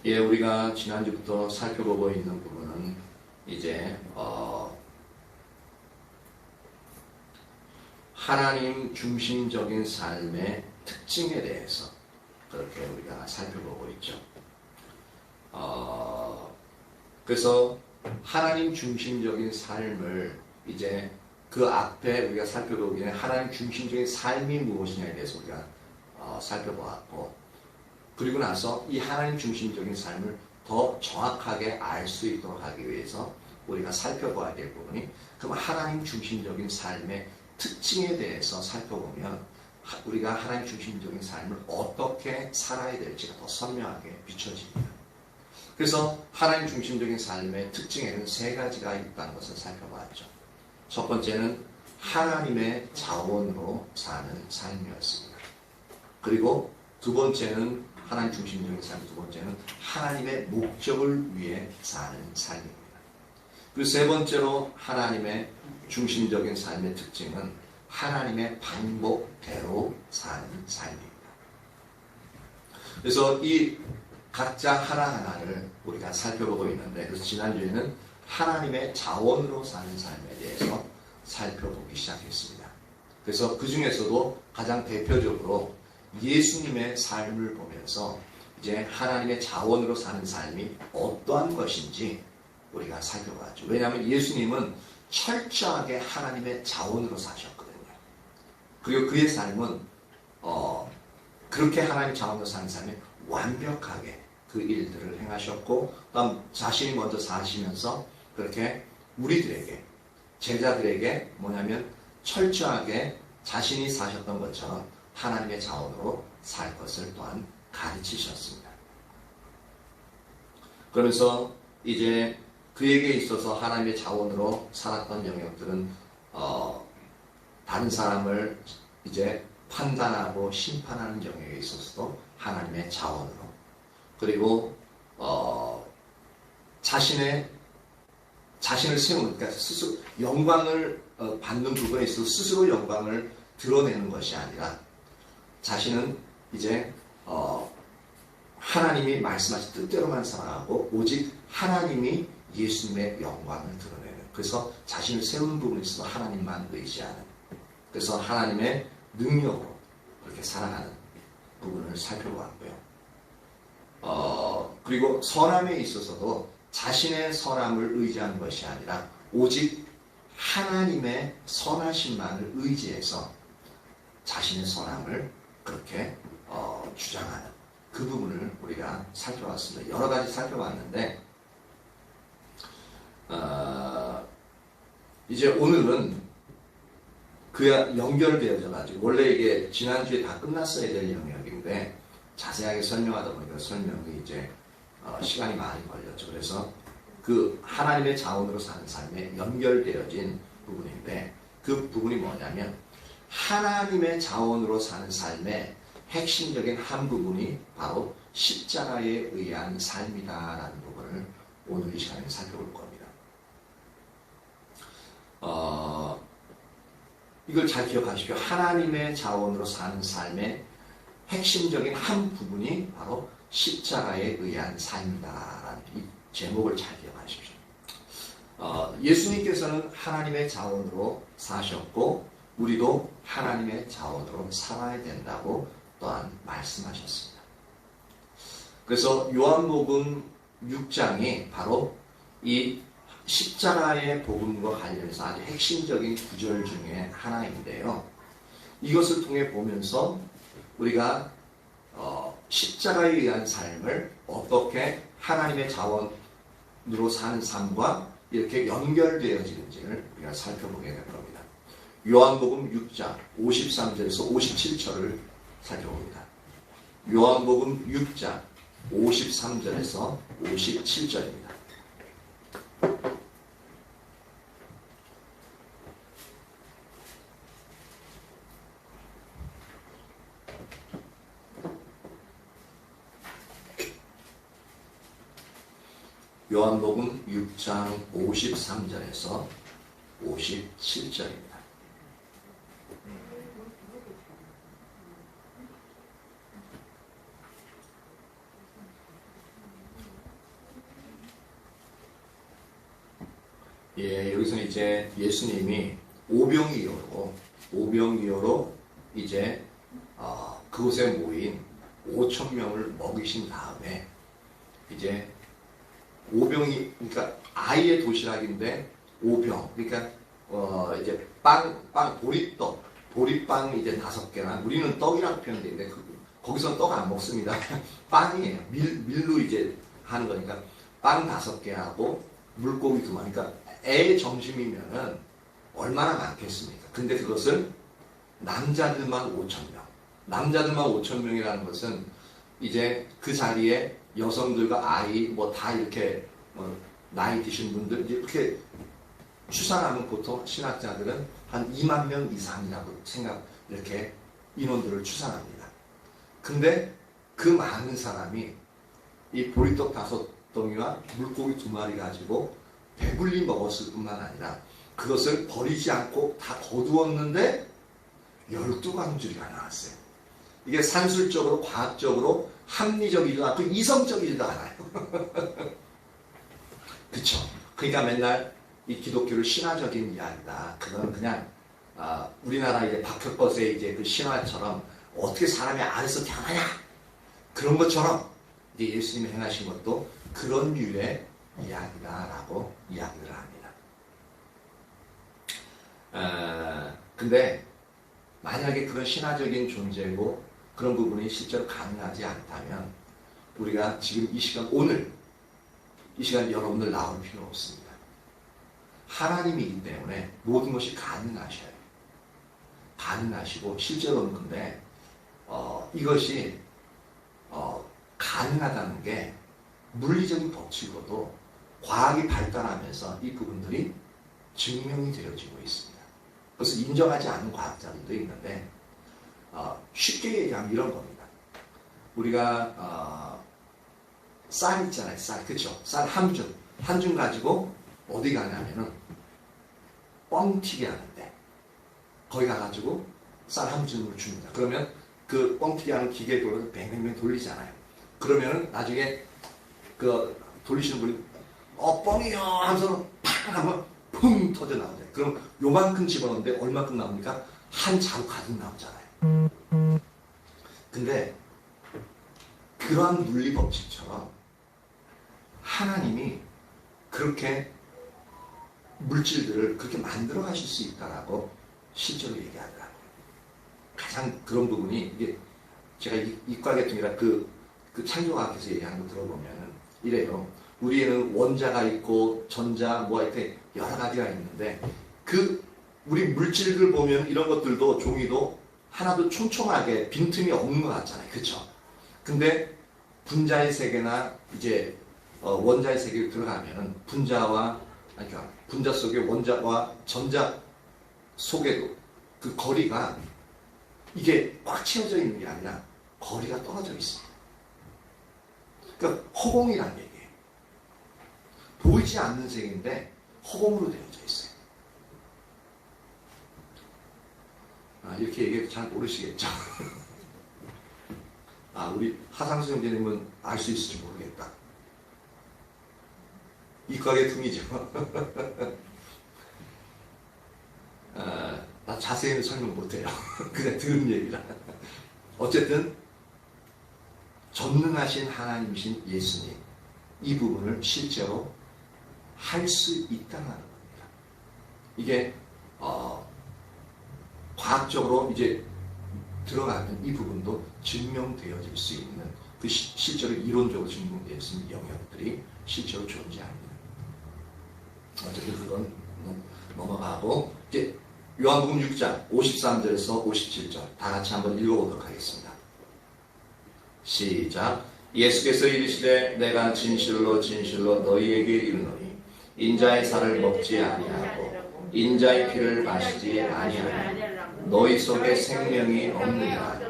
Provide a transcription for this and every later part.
예, 우리가 지난주부터 살펴보고 있는 부분은 이제 하나님 중심적인 삶의 특징에 대해서 그렇게 우리가 살펴보고 있죠. 그래서 하나님 중심적인 삶을 이제 그 앞에 우리가 살펴보기 전에 하나님 중심적인 삶이 무엇이냐에 대해서 우리가 살펴보았고, 그리고 나서 이 하나님 중심적인 삶을 더 정확하게 알 수 있도록 하기 위해서 우리가 살펴봐야 될 부분이, 그럼 하나님 중심적인 삶의 특징에 대해서 살펴보면 우리가 하나님 중심적인 삶을 어떻게 살아야 될지가 더 선명하게 비춰집니다. 그래서 하나님 중심적인 삶의 특징에는 세 가지가 있다는 것을 살펴봤죠. 첫 번째는 하나님의 자원으로 사는 삶이었습니다. 그리고 두 번째는 하나님 중심적인 삶, 두 번째는 하나님의 목적을 위해 사는 삶입니다. 그리고 세 번째로 하나님의 중심적인 삶의 특징은 하나님의 방법대로 사는 삶입니다. 그래서 이 각자 하나하나를 우리가 살펴보고 있는데, 그래서 지난주에는 하나님의 자원으로 사는 삶에 대해서 살펴보기 시작했습니다. 그래서 그 중에서도 가장 대표적으로 예수님의 삶을 보면서 이제 하나님의 자원으로 사는 삶이 어떠한 것인지 우리가 살펴봤죠. 왜냐하면 예수님은 철저하게 하나님의 자원으로 사셨거든요. 그리고 그의 삶은 그렇게 하나님의 자원으로 사는 삶이 완벽하게 그 일들을 행하셨고, 다음 자신이 먼저 사시면서 그렇게 우리들에게, 제자들에게 뭐냐면 철저하게 자신이 사셨던 것처럼 하나님의 자원으로 살 것을 또한 가르치셨습니다. 그러면서 이제 그에게 있어서 하나님의 자원으로 살았던 영역들은 다른 사람을 이제 판단하고 심판하는 영역에 있어서도 하나님의 자원으로, 그리고 자신을 세우는, 그러니까 스스로 영광을 받는 부분에 있어서 스스로 영광을 드러내는 것이 아니라 자신은 이제 하나님이 말씀하신 뜻대로만 살아가고 오직 하나님이 예수님의 영광을 드러내는, 그래서 자신을 세우는 부분에 있어서 하나님만 의지하는, 그래서 하나님의 능력으로 그렇게 살아가는 부분을 살펴보았고요. 그리고 선함에 있어서도 자신의 선함을 의지하는 것이 아니라 오직 하나님의 선하심만을 의지해서 자신의 선함을 그렇게 주장하는 그 부분을 우리가 살펴봤습니다. 여러 가지 살펴봤는데 이제 오늘은 그야 연결되어져 가지고, 원래 이게 지난주에 다 끝났어야 될 영역인데 자세하게 설명하다 보니까 설명이 이제 시간이 많이 걸렸죠. 그래서 그 하나님의 자원으로 사는 삶에 연결되어진 부분인데, 그 부분이 뭐냐면 하나님의 자원으로 사는 삶의 핵심적인 한 부분이 바로 십자가에 의한 삶이다라는 부분을 오늘 이 시간에 살펴볼 겁니다. 이걸 잘 기억하십시오. 하나님의 자원으로 사는 삶의 핵심적인 한 부분이 바로 십자가에 의한 삶이다라는 이 제목을 잘 기억하십시오. 예수님께서는 하나님의 자원으로 사셨고 우리도 하나님의 자원으로 살아야 된다고 또한 말씀하셨습니다. 그래서 요한복음 6장이 바로 이 십자가의 복음과 관련해서 아주 핵심적인 구절 중에 하나인데요. 이것을 통해 보면서 우리가 십자가에 의한 삶을 어떻게 하나님의 자원으로 사는 삶과 이렇게 연결되어지는지를 우리가 살펴보게 될 겁니다. 요한복음 6장 53절에서 57절을 살펴봅니다. 요한복음 6장 53절에서 57절입니다. 요한복음 6장 53절에서 57절입니다. 예, 여기서는 이제 예수님이 오병이어로 이제 그곳에 모인 5천 명을 먹이신 다음에 이제 오병이, 그러니까 아이의 도시락인데 오병, 그러니까 이제 보리빵 이제 5개나, 우리는 떡이라고 표현되어 있는데 거기서 떡 안 먹습니다. 빵이에요. 밀로 이제 하는 거니까 빵 5개하고 물고기 2마리. 그러니까 애의 점심이면은 얼마나 많겠습니까? 근데 그것을 남자들만 5천 명. 남자들만 5천 명이라는 것은 이제 그 자리에 여성들과 아이 뭐 다 이렇게 나이 드신 분들 이렇게 추산하면 보통 신학자들은 한 2만 명 이상이라고 이렇게 인원들을 추산합니다. 근데 그 많은 사람이 이 보리떡 5덩이와 물고기 2마리 가지고 배불리 먹었을 뿐만 아니라 그것을 버리지 않고 다 거두었는데 12광주리가 나왔어요. 이게 산술적으로, 과학적으로 합리적이지도 않고 이성적이지도 않아요. 그쵸? 그러니까 맨날 이 기독교를 신화적인 이야기다. 그건 그냥 우리나라 이제 박혁거세의 이제 그 신화처럼 어떻게 사람이 아래서 태어나냐 그런 것처럼 이제 예수님이 행하신 것도 그런 류의 이야기다라고 이야기를 합니다. 근데 만약에 그런 신화적인 존재고 그런 부분이 실제로 가능하지 않다면 우리가 지금 이 시간, 오늘 이 시간 여러분들 나올 필요 없습니다. 하나님이기 때문에 모든 것이 가능하셔요. 가능하시고 실제로는 근데 이것이 가능하다는 게 물리적인 법칙으로도 과학이 발달하면서 이 부분들이 증명이 되어지고 있습니다. 그래서 인정하지 않는 과학자들도 있는데 쉽게 얘기하면 이런 겁니다. 우리가 쌀 있잖아요. 쌀, 그쵸? 쌀 한 줌 가지고 어디 가냐면은 뻥튀기 하는데 거기 가가지고 쌀 한 줌을 줍니다. 그러면 그 뻥튀기 하는 기계 돌려서 뱅뱅뱅 돌리잖아요. 그러면은 나중에 그 돌리시는 분이 뻥이요 하면서 팍 하면 펑 터져 나오죠. 그럼 요만큼 집어넣는데 얼마큼 나옵니까? 한 자루 가득 나오잖아요. 근데 그러한 물리 법칙처럼 하나님이 그렇게 물질들을 그렇게 만들어 가실 수 있다라고 실제로 얘기하더라고요. 가장 그런 부분이 이게 제가 이과계통이라 그 창조과학에서 얘기하는 거 들어보면은 이래요. 우리는 원자가 있고 전자 뭐 이렇게 여러 가지가 있는데 그 우리 물질들 보면 이런 것들도 종이도 하나도 촘촘하게 빈틈이 없는 것 같잖아요. 그쵸? 근데 분자의 세계나 이제 원자의 세계로 들어가면은 그러니까 분자 속에 원자와 전자 속에도 그 거리가 이게 꽉 채워져 있는 게 아니라 거리가 떨어져 있습니다. 그러니까 허공이라는 얘기예요. 보이지 않는 세계인데 허공으로 되어져 있어요. 이렇게 얘기해도 잘 모르시겠죠? 우리 하상수 형제님은 알 수 있을지 모르겠다. 이과계 둥이죠. 나 자세히는 설명 못해요. 그냥 들은 얘기라. 어쨌든 전능하신 하나님이신 예수님, 이 부분을 실제로 할 수 있다는 겁니다. 이게 과학적으로 이제 들어가면 이 부분도 증명되어질 수 있는 그 실제로 이론적으로 증명되어 있는 영역들이 실제로 존재합니다. 어쨌든 그건 넘어가고 이제 요한복음 6장 53절에서 57절 다 같이 한번 읽어보도록 하겠습니다. 시작. 예수께서 이르시되 내가 진실로 진실로 너희에게 이르노니 인자의 살을 먹지 아니하고 인자의 피를 마시지 아니하면 너희 속에 생명이 없느니라.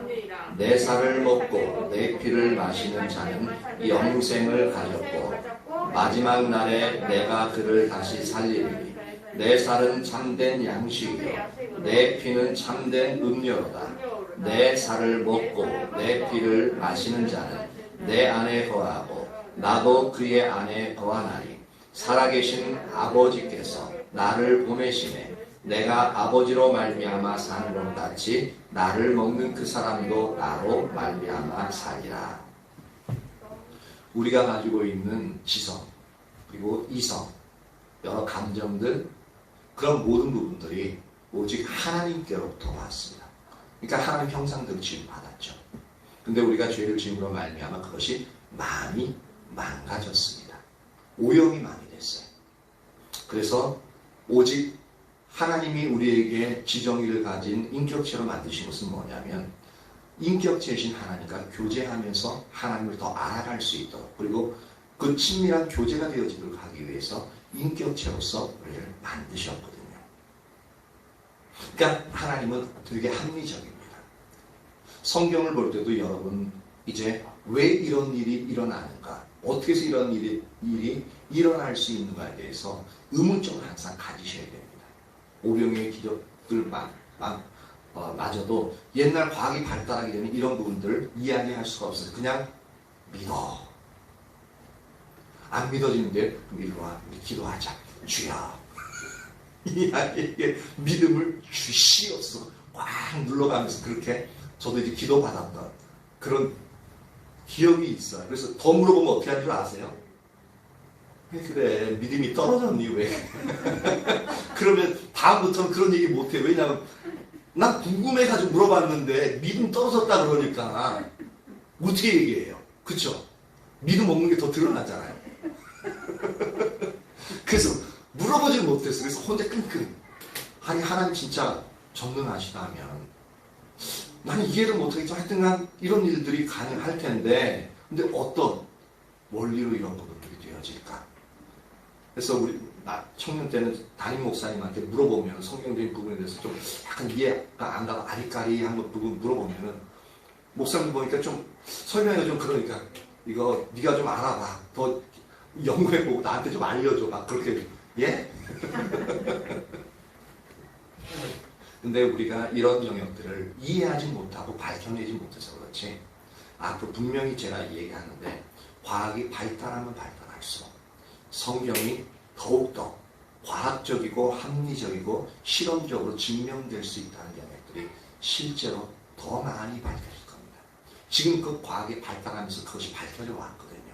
내 살을 먹고 내 피를 마시는 자는 영생을 가졌고 마지막 날에 내가 그를 다시 살리리니 내 살은 참된 양식이요 내 피는 참된 음료로다. 내 살을 먹고 내 피를 마시는 자는 내 안에 거하고 나도 그의 안에 거하나니 살아계신 아버지께서 나를 보내시매 내가 아버지로 말미암아 사는 것 같이 나를 먹는 그 사람도 나로 말미암아 살리라. 우리가 가지고 있는 지성 그리고 이성 여러 감정들 그런 모든 부분들이 오직 하나님께로부터 왔습니다. 그러니까 하나님 형상대로 지음 받았죠. 근데 우리가 죄를 지음으로 말미암아 그것이 마음이 망가졌습니다. 오염이 많이 됐어요. 그래서 오직 하나님이 우리에게 지정의를 가진 인격체로 만드신 것은 뭐냐면 인격체이신 하나님과 교제하면서 하나님을 더 알아갈 수 있도록 그리고 그 친밀한 교제가 되어지도록 하기 위해서 인격체로서 우리를 만드셨거든요. 그러니까 하나님은 되게 합리적입니다. 성경을 볼 때도 여러분 이제 왜 이런 일이 일어나는가 어떻게 해서 이런 일이 일어날 수 있는가에 대해서 의문점을 항상 가지셔야 됩니다. 오병이의 기적들 마저도 옛날 과학이 발달하게 되면 이런 부분들을 이야기할 수가 없어요. 그냥 믿어. 안 믿어지는데 그럼 이리 와 우리 기도하자. 주여. 이야기에 믿음을 주시옵소서 꽉 눌러가면서 그렇게 저도 이제 기도받았던 그런 기억이 있어요. 그래서 더 물어보면 어떻게 하는 줄 아세요? 그래 믿음이 떨어졌니 왜? 그러면 다음부터는 그런 얘기 못해. 왜냐하면 난 궁금해가지고 물어봤는데 믿음 떨어졌다 그러니까 어떻게 얘기해요? 그쵸? 믿음 없는 게 더 드러나잖아요. 그래서 물어보지 못했어요. 그래서 혼자 끙끙. 아니 하나님 진짜 전능하시다면 나는 이해를 못하겠지만 하여튼간 이런 일들이 가능할 텐데 근데 어떤 원리로 이런 부분들이 되어질까? 그래서 우리 청년 때는 담임 목사님한테 물어보면 성경적인 부분에 대해서 좀 약간 이해가 안 가고 아리까리한 부분 물어보면은 목사님 보니까 좀 설명이 좀 그러니까 이거 네가 좀 알아봐. 더 연구해보고 나한테 좀 알려줘. 막 그렇게 예? 근데 우리가 이런 영역들을 이해하지 못하고 밝혀내지 못해서 그렇지 앞으로 분명히 제가 얘기하는데 과학이 발달하면 발달할수록 성경이 더욱더 과학적이고 합리적이고 실험적으로 증명될 수 있다는 영역들이 실제로 더 많이 밝혀질 겁니다. 지금 그 과학이 발달하면서 그것이 밝혀져 왔거든요.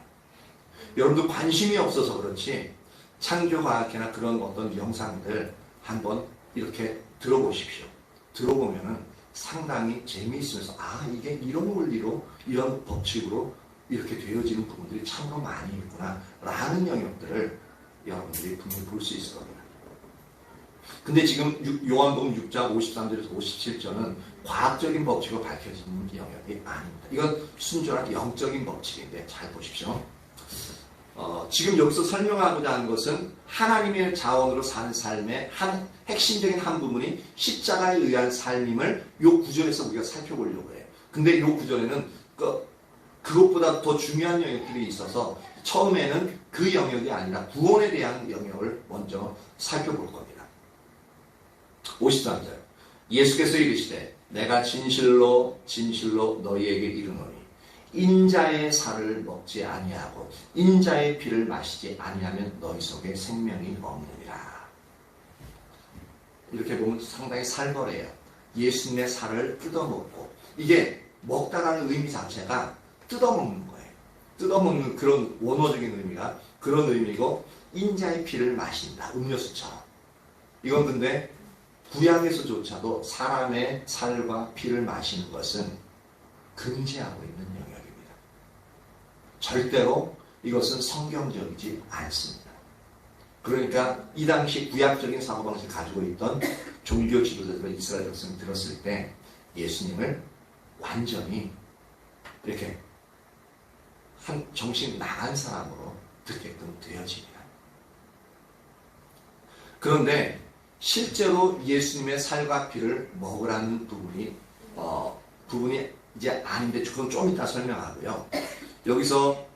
여러분들 관심이 없어서 그렇지 창조과학이나 그런 어떤 영상들 한번 이렇게 들어보십시오. 들어보면은 상당히 재미있으면서 이게 이런 원리로 이런 법칙으로 이렇게 되어지는 부분들이 참으로 많이 있구나 라는 영역들을 여러분들이 분명히 볼 수 있을 겁니다. 근데 지금 요한복음 6장 53절에서 57절은 과학적인 법칙으로 밝혀지는 영역이 아닙니다. 이건 순전한 영적인 법칙인데 잘 보십시오. 지금 여기서 설명하고자 하는 것은 하나님의 자원으로 사는 삶의 한 핵심적인 한 부분이 십자가에 의한 삶임을 이 구절에서 우리가 살펴보려고 해요. 근데 이 구절에는 그것보다 더 중요한 영역들이 있어서 처음에는 그 영역이 아니라 구원에 대한 영역을 먼저 살펴볼 겁니다. 53절 예수께서 이르시되 내가 진실로 진실로 너희에게 이르노니 인자의 살을 먹지 아니하고 인자의 피를 마시지 아니하면 너희 속에 생명이 없느니라. 이렇게 보면 상당히 살벌해요. 예수님의 살을 뜯어먹고 이게 먹다라는 의미 자체가 뜯어먹는 거예요. 뜯어먹는 그런 원어적인 의미가 그런 의미고 인자의 피를 마신다. 음료수처럼. 이건 근데 구약에서조차도 사람의 살과 피를 마시는 것은 금지하고 있는 영역입니다. 절대로 이것은 성경적이지 않습니다. 그러니까 이 당시 구약적인 사고방식을 가지고 있던 종교 지도자들 이스라엘 백성이 들었을 때 예수님을 완전히 이렇게 한 정신 나간 사람으로 듣게끔 되어집니다. 그런데 실제로 예수님의 살과 피를 먹으라는 부분이 이제 아닌데 그건 좀 이따 설명하고요. 여기서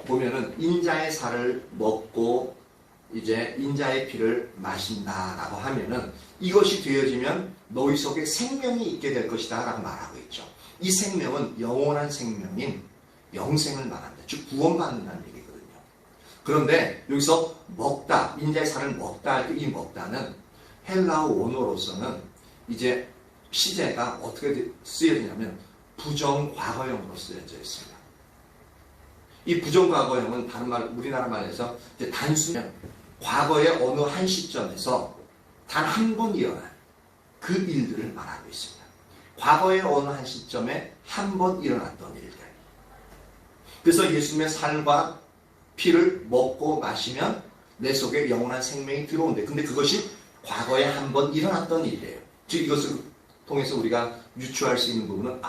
보면은 인자의 살을 먹고 이제 인자의 피를 마신다라고 하면은 이것이 되어지면 너희 속에 생명이 있게 될 것이다 라고 말하고 있죠. 이 생명은 영원한 생명인 영생을 말합니다. 즉 구원받는다는 얘기거든요. 그런데 여기서 먹다, 인자의 살을 먹다 할 때 이 먹다는 헬라어 원어로서는 이제 시제가 어떻게 쓰여지냐면 부정과거형으로 쓰여져 있습니다. 이 부정과거형은 다른 말, 우리나라 말에서 이제 단순히 과거의 어느 한 시점에서 단 한 번 일어난 그 일들을 말하고 있습니다. 과거의 어느 한 시점에 한 번 일어났던 일들. 그래서 예수님의 살과 피를 먹고 마시면 내 속에 영원한 생명이 들어온대. 근데 그것이 과거에 한 번 일어났던 일이에요. 즉 이것을 통해서 우리가 유추할 수 있는 부분은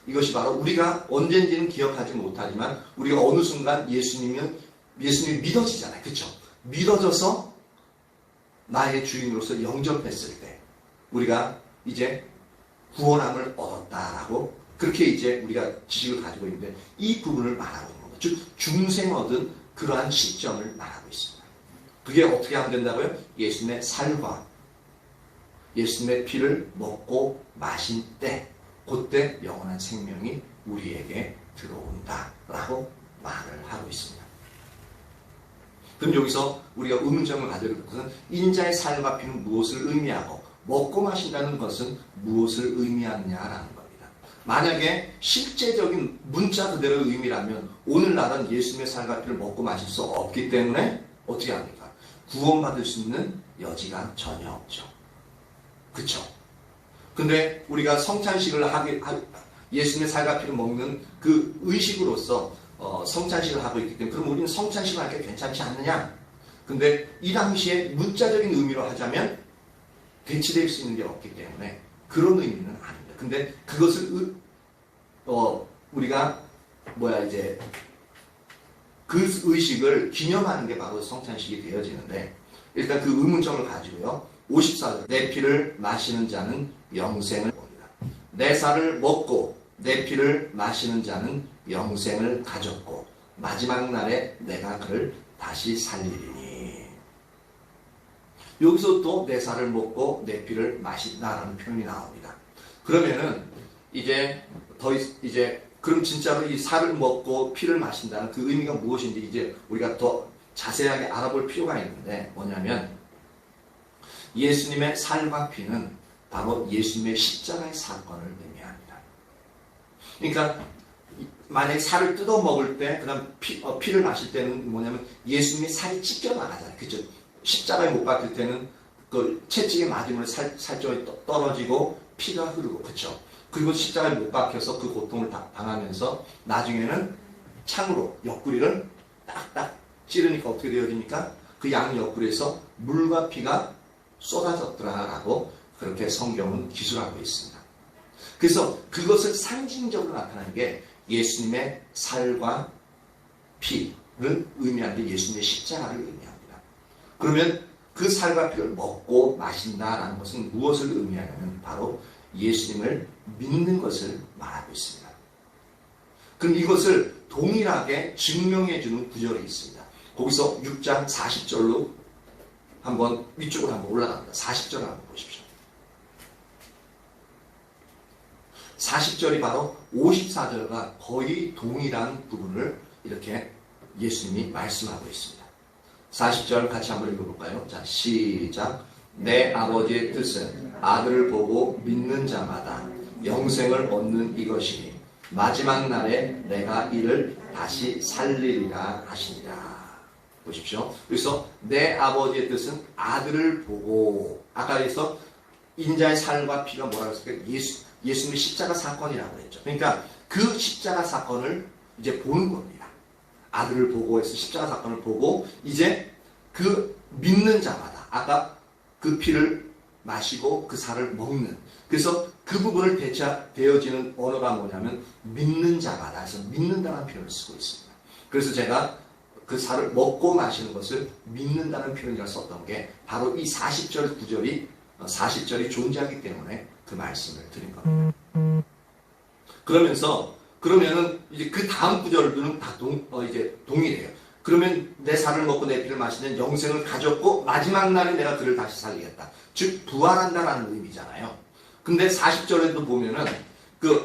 이것이 바로 우리가 언젠지는 기억하지 못하지만 우리가 어느 순간 예수님이 믿어지잖아요. 그렇죠? 믿어져서 나의 주인으로서 영접했을 때 우리가 이제 구원함을 얻었다라고 그렇게 이제 우리가 지식을 가지고 있는데 이 부분을 말하고 있는 거죠. 즉 중생 얻은 그러한 시점을 말하고 있습니다. 그게 어떻게 하면 된다고요? 예수님의 살과 예수님의 피를 먹고 마신 때 그때 영원한 생명이 우리에게 들어온다라고 말을 하고 있습니다. 그럼 여기서 우리가 의문점을 가져야 될 것은 인자의 살과 피는 무엇을 의미하고 먹고 마신다는 것은 무엇을 의미하느냐라는 겁니다. 만약에 실제적인 문자 그대로의 의미라면 오늘날은 예수님의 살과 피를 먹고 마실 수 없기 때문에 어떻게 합니까? 구원받을 수 있는 여지가 전혀 없죠. 그쵸? 근데 우리가 성찬식을 예수님의 살과 피를 먹는 그 의식으로서 성찬식을 하고 있기 때문에 그럼 우리는 성찬식을 하는 게 괜찮지 않느냐? 근데 이 당시에 문자적인 의미로 하자면 대치될 수 있는 게 없기 때문에 그런 의미는 아닙니다. 근데 그것을 우리가 그 의식을 기념하는 게 바로 성찬식이 되어지는데 일단 그 의문점을 가지고요. 54절 내 피를 마시는 자는 영생을 봅니다. 내 살을 먹고 내 피를 마시는 자는 영생을 가졌고 마지막 날에 내가 그를 다시 살리리니. 여기서 또 내 살을 먹고 내 피를 마신다라는 표현이 나옵니다. 그러면은 그럼 진짜로 이 살을 먹고 피를 마신다는 그 의미가 무엇인지 이제 우리가 더 자세하게 알아볼 필요가 있는데 뭐냐면 예수님의 살과 피는 바로 예수님의 십자가의 사건을 의미합니다. 그러니까 만약에 살을 뜯어 먹을 때 그다음 피를 마실 때는 뭐냐면 예수님의 살이 찢겨 나가잖아요. 그렇죠? 십자가에 못 박힐 때는 그 채찍에 맞으면 살점이 떨어지고 피가 흐르고 그렇죠? 그리고 십자가에 못 박혀서 그 고통을 당하면서 나중에는 창으로 옆구리를 딱딱 찌르니까 어떻게 되어집니까? 그 양 옆구리에서 물과 피가 쏟아졌더라라고 그렇게 성경은 기술하고 있습니다. 그래서 그것을 상징적으로 나타나는 게 예수님의 살과 피를 의미하는 게 예수님의 십자가를 의미합니다. 그러면 그 살과 피를 먹고 마신다라는 것은 무엇을 의미하냐면 바로 예수님을 믿는 것을 말하고 있습니다. 그럼 이것을 동일하게 증명해주는 구절이 있습니다. 거기서 6장 40절로 한번 위쪽으로 한번 올라갑니다. 40절을 한번 보십시오. 40절이 바로 54절과 거의 동일한 부분을 이렇게 예수님이 말씀하고 있습니다. 40절 같이 한번 읽어볼까요? 자, 시작. 내 아버지의 뜻은 아들을 보고 믿는 자마다 영생을 얻는 이것이니 마지막 날에 내가 이를 다시 살리리라 하시니라. 보십시오. 그래서 내 아버지의 뜻은 아들을 보고 아까 그래서 인자의 살과 피가 뭐라고 했을까요? 예수님의 십자가 사건이라고 했죠. 그러니까 그 십자가 사건을 이제 보는 겁니다. 아들을 보고 해서 십자가 사건을 보고 이제 그 믿는 자마다 아까 그 피를 마시고 그 살을 먹는 그래서 그 부분을 대체되어지는 언어가 뭐냐면 믿는 자마다 해서 믿는다는 표현을 쓰고 있습니다. 그래서 제가 그 살을 먹고 마시는 것을 믿는다는 표현이라 썼던 게 바로 이 40절 구절이 40절이 존재하기 때문에 그 말씀을 드린 겁니다. 그러면은 이제 그 다음 구절들은 다 동일해요. 그러면 내 살을 먹고 내 피를 마시는 영생을 가졌고 마지막 날에 내가 그를 다시 살리겠다. 즉 부활한다라는 의미잖아요. 근데 40절에도 보면은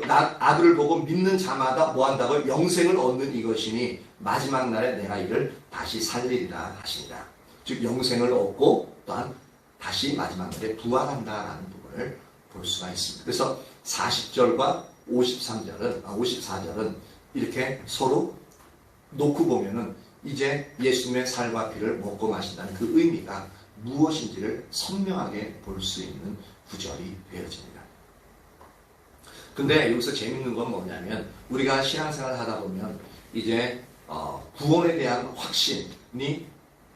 아들을 보고 믿는 자마다 뭐 한다고? 영생을 얻는 이것이니 마지막 날에 내가 이를 다시 살리리라 하십니다. 즉 영생을 얻고 또한 다시 마지막 날에 부활한다라는 부분을 볼 수가 있습니다. 그래서 40절과 54절은 이렇게 서로 놓고 보면은 이제 예수님의 살과 피를 먹고 마신다는 그 의미가 무엇인지를 선명하게 볼 수 있는 구절이 되어집니다. 근데 여기서 재밌는 건 뭐냐면 우리가 신앙생활을 하다 보면 이제 구원에 대한 확신이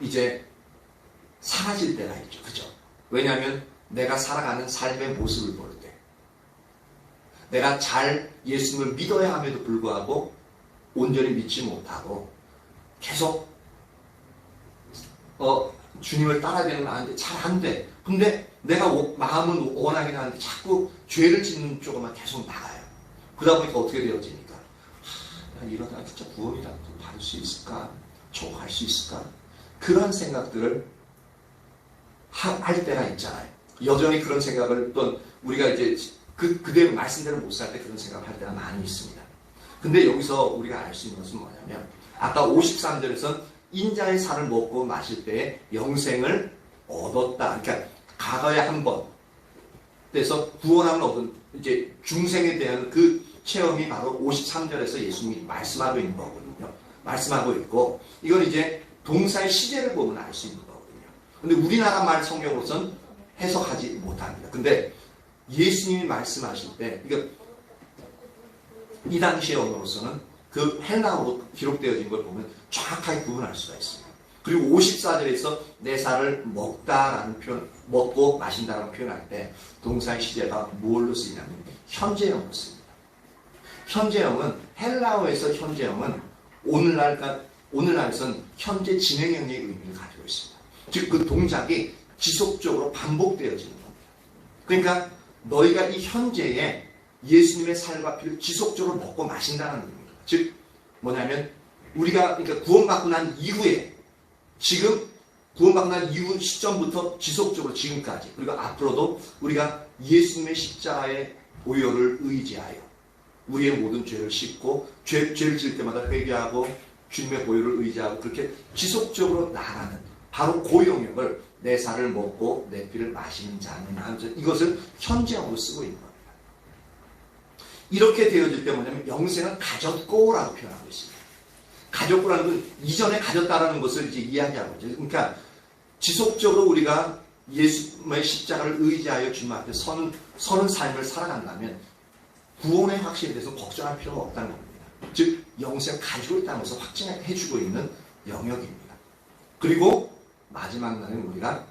이제 사라질 때가 있죠. 그죠? 왜냐하면 내가 살아가는 삶의 모습을 볼 때 내가 잘 예수님을 믿어야 함에도 불구하고 온전히 믿지 못하고 계속 주님을 따라야 되는 건 아는데 잘 안 돼. 근데 내가 마음은 원하긴 하는데 자꾸 죄를 짓는 쪽으로만 계속 나가요. 그러다 보니까 어떻게 되어집니까? 내가 이러다가 진짜 구원이라도 받을 수 있을까? 할 수 있을까? 그런 생각들을 할 때가 있잖아요. 여전히 그런 생각을 또 우리가 이제 그대로 말씀대로 못 살 때 그런 생각을 할 때가 많이 있습니다. 근데 여기서 우리가 알 수 있는 것은 뭐냐면 아까 53절에서 인자의 살을 먹고 마실 때에 영생을 얻었다. 그러니까 과거에 한 번 그래서 구원함을 얻은 이제 중생에 대한 그 체험이 바로 53절에서 예수님이 말씀하고 있는 거거든요. 말씀하고 있고 이건 이제 동사의 시제를 보면 알 수 있는 거거든요. 근데 우리나라 말 성경으로서는 해석하지 못합니다. 근데 예수님이 말씀하실 때 이거 이 당시의 언어로서는 그 헬라어로 기록되어진 걸 보면 정확하게 구분할 수가 있습니다. 그리고 54절에서 내 살을 먹다라는 표현, 먹고 마신다라는 표현할 때 동사의 시제가 뭘로 쓰이냐면 현재형으로 씁니다. 현재형은 헬라어에서 현재형은 오늘날에서는 현재 진행형의 의미를 가지고 있습니다. 즉 그 동작이 지속적으로 반복되어지는 겁니다. 그러니까 너희가 이 현재에 예수님의 살과 피를 지속적으로 먹고 마신다는 의미입니다. 즉 뭐냐면 우리가 그러니까 구원받고 난 이후에 지금 구원받고 난 이후 시점부터 지속적으로 지금까지 그리고 앞으로도 우리가 예수님의 십자가의 보혈을 의지하여 우리의 모든 죄를 씻고 죄를 지을 때마다 회개하고 주님의 보혈을 의지하고 그렇게 지속적으로 나아가는 바로 그 영역을 내 살을 먹고 내 피를 마시는 자는 하면서 이것을 현재형으로 쓰고 있는 겁니다. 이렇게 되어질 때 뭐냐면 영생은 가졌고라고 표현하고 있습니다. 가졌고라는 건 이전에 가졌다라는 것을 이제 이야기하고 있죠. 그러니까 지속적으로 우리가 예수의 십자가를 의지하여 주님 앞에 서는 삶을 살아간다면 구원의 확신에 대해서 걱정할 필요가 없다는 겁니다. 즉 영생을 가지고 있다는 것을 확증해주고 있는 영역입니다. 그리고 마지막 날에 우리가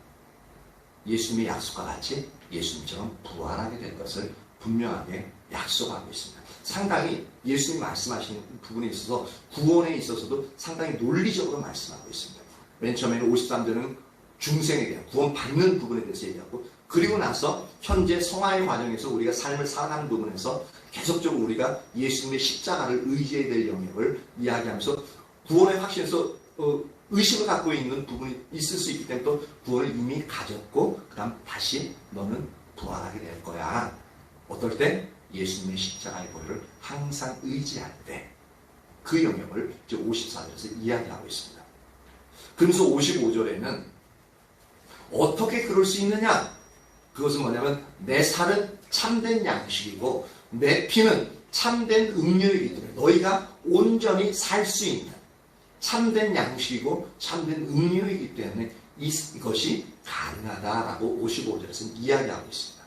예수님의 약속과 같이 예수님처럼 부활하게 될 것을 분명하게 약속하고 있습니다. 상당히 예수님 말씀하시는 부분에 있어서 구원에 있어서도 상당히 논리적으로 말씀하고 있습니다. 맨 처음에는 53절은 중생에 대한 구원받는 부분에 대해서 얘기하고 그리고 나서 현재 성화의 과정에서 우리가 삶을 살아가는 부분에서 계속적으로 우리가 예수님의 십자가를 의지해야 될 영역을 이야기하면서 구원의 확신에서 의식을 갖고 있는 부분이 있을 수 있기 때문에 또 구원을 이미 가졌고 그 다음 다시 너는 부활하게 될 거야. 어떨 때? 예수님의 십자가의 보혈을 항상 의지할 때 그 영역을 이제 54절에서 이야기하고 있습니다. 그러면서 55절에는 어떻게 그럴 수 있느냐? 그것은 뭐냐면 내 살은 참된 양식이고 내 피는 참된 음료이기 때문에 너희가 온전히 살 수 있는 참된 양식이고 참된 음료이기 때문에 이것이 가능하다라고 55절에서 이야기하고 있습니다.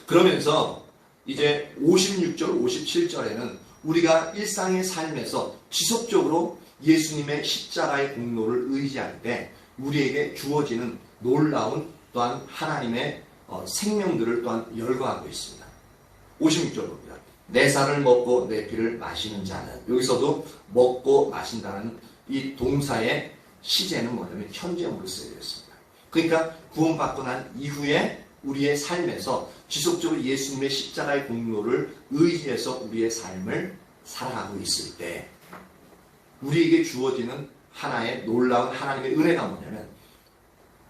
그러면서 이제 56절, 57절에는 우리가 일상의 삶에서 지속적으로 예수님의 십자가의 공로를 의지할 때 우리에게 주어지는 놀라운 또한 하나님의 생명들을 또한 열거하고 있습니다. 56절 봅니다. 내 살을 먹고 내 피를 마시는 자는 여기서도 먹고 마신다는 이 동사의 시제는 뭐냐면 현재형으로 쓰여져 있습니다. 그러니까 구원받고 난 이후에 우리의 삶에서 지속적으로 예수님의 십자가의 공로를 의지해서 우리의 삶을 살아가고 있을 때 우리에게 주어지는 하나의 놀라운 하나님의 은혜가 뭐냐면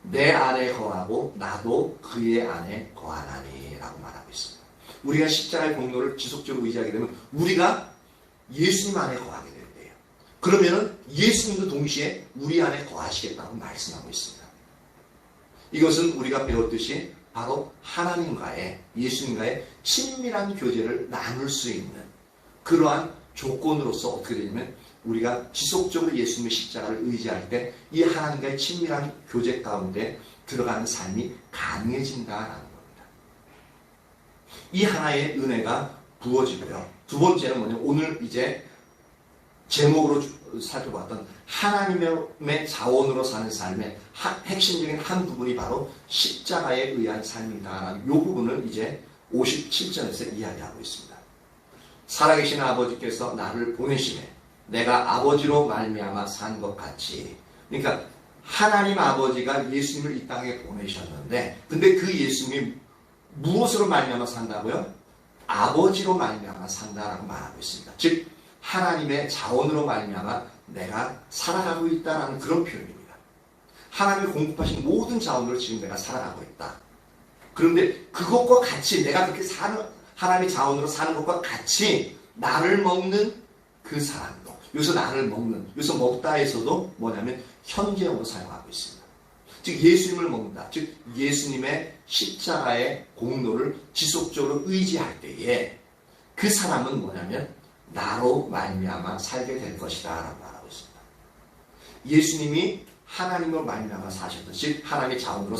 내 안에 거하고 나도 그의 안에 거하나니 라고 말하고 있습니다. 우리가 십자가의 공로를 지속적으로 의지하게 되면 우리가 예수님 안에 거하게 된대요. 그러면은 예수님도 동시에 우리 안에 거하시겠다고 말씀하고 있습니다. 이것은 우리가 배웠듯이 바로 하나님과의, 예수님과의 친밀한 교제를 나눌 수 있는 그러한 조건으로서 어떻게 되냐면 우리가 지속적으로 예수님의 십자가를 의지할 때 이 하나님과의 친밀한 교제 가운데 들어가는 삶이 가능해진다라는 겁니다. 이 하나의 은혜가 부어지고요. 두 번째는 뭐냐면 오늘 이제 제목으로 살펴봤던 하나님의 자원으로 사는 삶의 핵심적인 한 부분이 바로 십자가에 의한 삶이다라는 이 부분을 이제 57절에서 이야기하고 있습니다. 살아계신 아버지께서 나를 보내시매 내가 아버지로 말미암아 산 것 같이, 그러니까 하나님 아버지가 예수님을 이 땅에 보내셨는데 근데 그 예수님이 무엇으로 말미암아 산다고요? 아버지로 말미암아 산다라고 말하고 있습니다. 즉 하나님의 자원으로 말미암아 내가 살아가고 있다라는 그런 표현입니다. 하나님이 공급하신 모든 자원으로 지금 내가 살아가고 있다. 그런데 그것과 같이 내가 그렇게 사는 하나님의 자원으로 사는 것과 같이 나를 먹는 그 사람도, 여기서 나를 먹는, 여기서 먹다에서도 뭐냐면 현재형으로 사용하고 있습니다. 즉 예수님을 먹는다. 즉 예수님의 십자가의 공로를 지속적으로 의지할 때에 그 사람은 뭐냐면 나로 말미암아 살게 될 것이다 라고 말하고 있습니다. 예수님이 하나님으로 말미암아 사셨듯이 하나님의 자원으로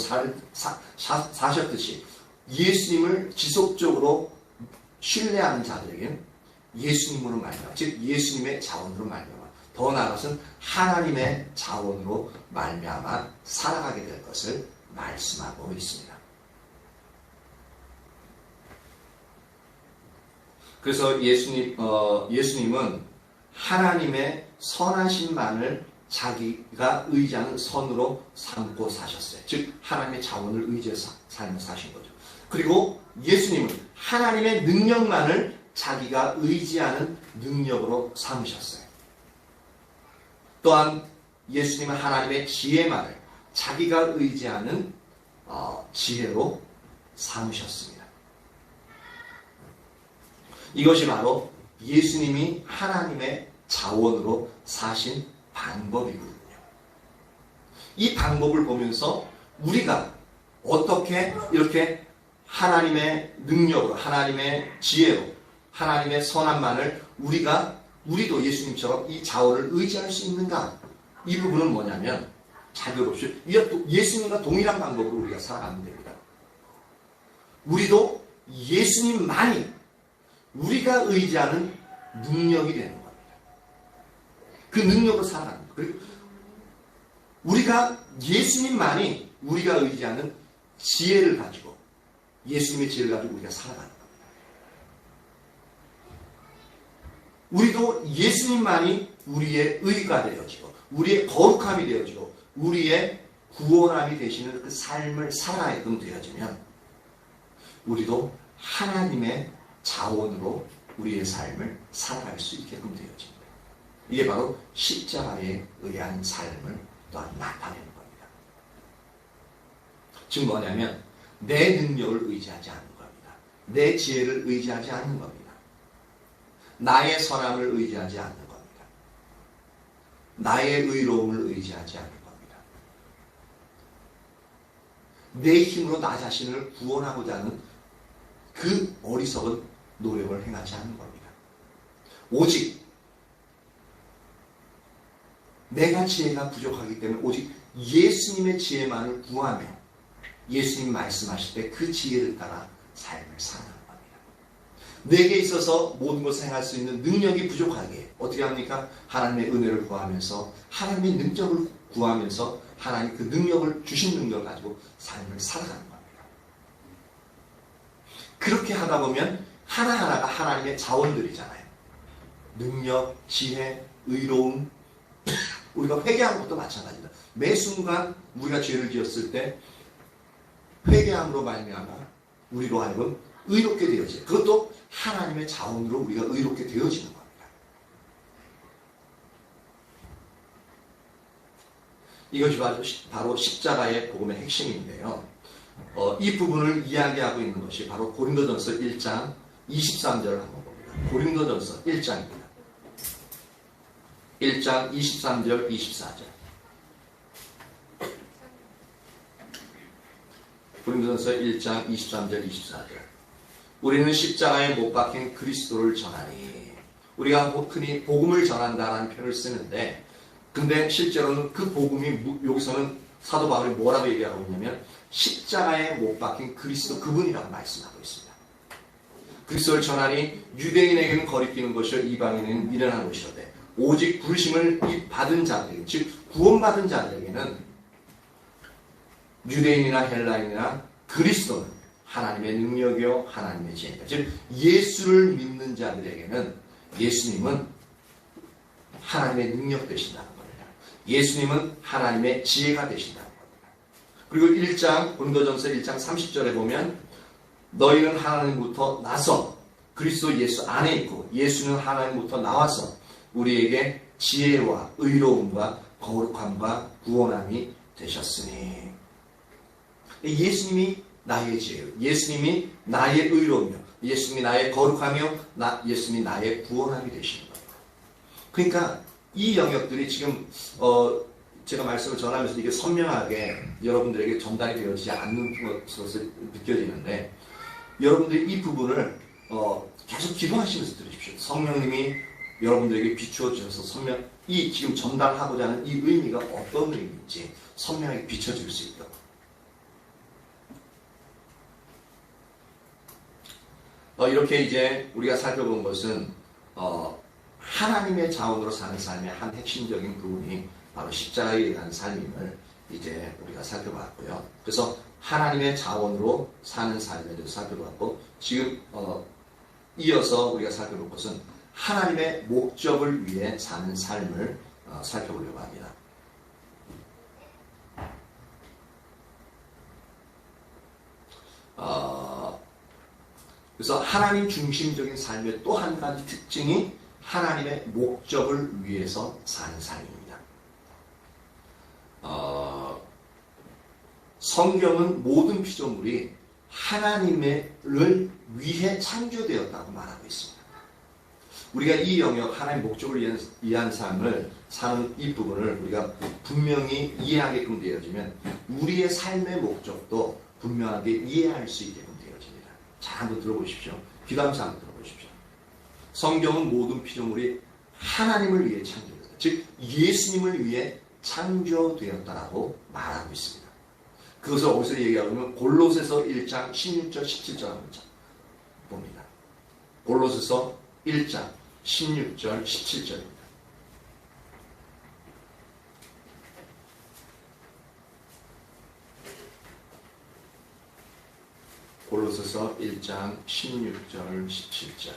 사셨듯이 예수님을 지속적으로 신뢰하는 자들에게는 예수님으로 말미암아, 즉 예수님의 자원으로 말미암아, 더 나아가서는 하나님의 자원으로 말미암아 살아가게 될 것을 말씀하고 있습니다. 그래서 예수님은 하나님의 선하심만을 자기가 의지하는 선으로 삼고 사셨어요. 즉 하나님의 자원을 의지해서 삶을 사신 거죠. 그리고 예수님은 하나님의 능력만을 자기가 의지하는 능력으로 삼으셨어요. 또한 예수님은 하나님의 지혜만을 자기가 의지하는 지혜로 삼으셨습니다. 이것이 바로 예수님이 하나님의 자원으로 사신 방법이거든요. 이 방법을 보면서 우리가 어떻게 이렇게 하나님의 능력으로, 하나님의 지혜로, 하나님의 선함만을 우리도 예수님처럼 이 자원을 의지할 수 있는가? 이 부분은 뭐냐면 자격 없이 예수님과 동일한 방법으로 우리가 살아가면 됩니다. 우리도 예수님만이 우리가 의지하는 능력이 되는 겁니다. 그 능력으로 살아가는 거예요. 그리고 우리가 예수님만이 우리가 의지하는 지혜를 가지고 예수님의 지혜를 가지고 우리가 살아가는 겁니다. 우리도 예수님만이 우리의 의가 되어지고 우리의 거룩함이 되어지고 우리의 구원함이 되시는 그 삶을 살아가게끔 되어지면 우리도 하나님의 자원으로 우리의 삶을 살아갈 수 있게끔 되어집니다. 이게 바로 십자가에 의한 삶을 또한 나타내는 겁니다. 즉 뭐냐면 내 능력을 의지하지 않는 겁니다. 내 지혜를 의지하지 않는 겁니다. 나의 선함을 의지하지 않는 겁니다. 나의 의로움을 의지하지 않는 겁니다. 내 힘으로 나 자신을 구원하고자 하는 그 어리석은 노력을 행하지 않는 겁니다. 오직 내가 지혜가 부족하기 때문에 오직 예수님의 지혜만을 구하며 예수님 말씀하실 때 그 지혜를 따라 삶을 살아가는 겁니다. 내게 있어서 모든 것을 행할 수 있는 능력이 부족하게 어떻게 합니까? 하나님의 은혜를 구하면서 하나님의 능력을 구하면서 하나님 그 능력을 주신 능력을 가지고 삶을 살아가는 겁니다. 그렇게 하다 보면 하나하나가 하나님의 자원들이잖아요. 능력, 지혜, 의로움. 우리가 회개하는 것도 마찬가지다. 매 순간 우리가 죄를 지었을 때 회개함으로 말미암아 우리로 하여금 의롭게 되어져요. 그것도 하나님의 자원으로 우리가 의롭게 되어지는 겁니다. 이것이 바로 십자가의 복음의 핵심인데요. 이 부분을 이야기하고 있는 것이 바로 고린도전서 1장 23절을 한번 봅니다. 고린도전서 1장입니다. 1장 23절 24절. 고린도전서 1장 23절 24절. 우리는 십자가에 못 박힌 그리스도를 전하니. 우리가 흔히 복음을 전한다라는 표현을 쓰는데, 근데 실제로는 그 복음이 여기서는 사도 바울이 뭐라고 얘기하고 있냐면 십자가에 못 박힌 그리스도 그분이라고 말씀하고 있습니다. 그리스도를 전하니 유대인에게는 거리끼는 것이요 이방인에게는 미련한 것이로되 오직 부르심을 받은 자들에게, 즉 구원받은 자들에게는 유대인이나 헬라인이나 그리스도는 하나님의 능력이요 하나님의 지혜입니다. 즉 예수를 믿는 자들에게는 예수님은 하나님의 능력 되신다는 겁니다. 예수님은 하나님의 지혜가 되신다는 겁니다. 그리고 1장 고린도전서 1장 30절에 보면 너희는 하나님부터 나서 그리스도 예수 안에 있고 예수는 하나님부터 나와서 우리에게 지혜와 의로움과 거룩함과 구원함이 되셨으니. 예수님이 나의 지혜요, 예수님이 나의 의로움이요, 예수님이 나의 거룩함이요, 예수님이 나의 구원함이 되시는 거예요. 그러니까 이 영역들이 지금 제가 말씀을 전하면서 이게 선명하게 여러분들에게 전달이 되어지지 않는 것으로 느껴지는데, 여러분들이 이 부분을 계속 기도하시면서 들으십시오. 성령님이 여러분들에게 비추어 주셔서 이 지금 전달하고자 하는 이 의미가 어떤 의미인지 선명하게 비춰줄 수 있도록. 이렇게 이제 우리가 살펴본 것은 하나님의 자원으로 사는 삶의 한 핵심적인 부분이 바로 십자가에 의한 삶임을 이제 우리가 살펴봤고요. 그래서 하나님의 자원으로 사는 삶에 대해서 살펴봤고, 지금 이어서 우리가 살펴볼 것은 하나님의 목적을 위해 사는 삶을 살펴보려고 합니다. 그래서 하나님 중심적인 삶의 또 한 가지 특징이 하나님의 목적을 위해서 사는 삶입니다. 성경은 모든 피조물이 하나님을 위해 창조되었다고 말하고 있습니다. 우리가 이 영역, 하나님의 목적을 위한 삶을 사는 이 부분을 우리가 분명히 이해하게끔 되어지면 우리의 삶의 목적도 분명하게 이해할 수 있게끔 되어집니다. 잘 한번 들어보십시오. 귀담아서 한번 들어보십시오. 성경은 모든 피조물이 하나님을 위해 창조되었다. 즉 예수님을 위해 창조되었다라고 말하고 있습니다. 그것을 어디서 얘기하면 골로새서 1장 16절 17절 한번 봅니다. 골로새서 1장 16절 17절입니다. 골로새서 1장 16절 17절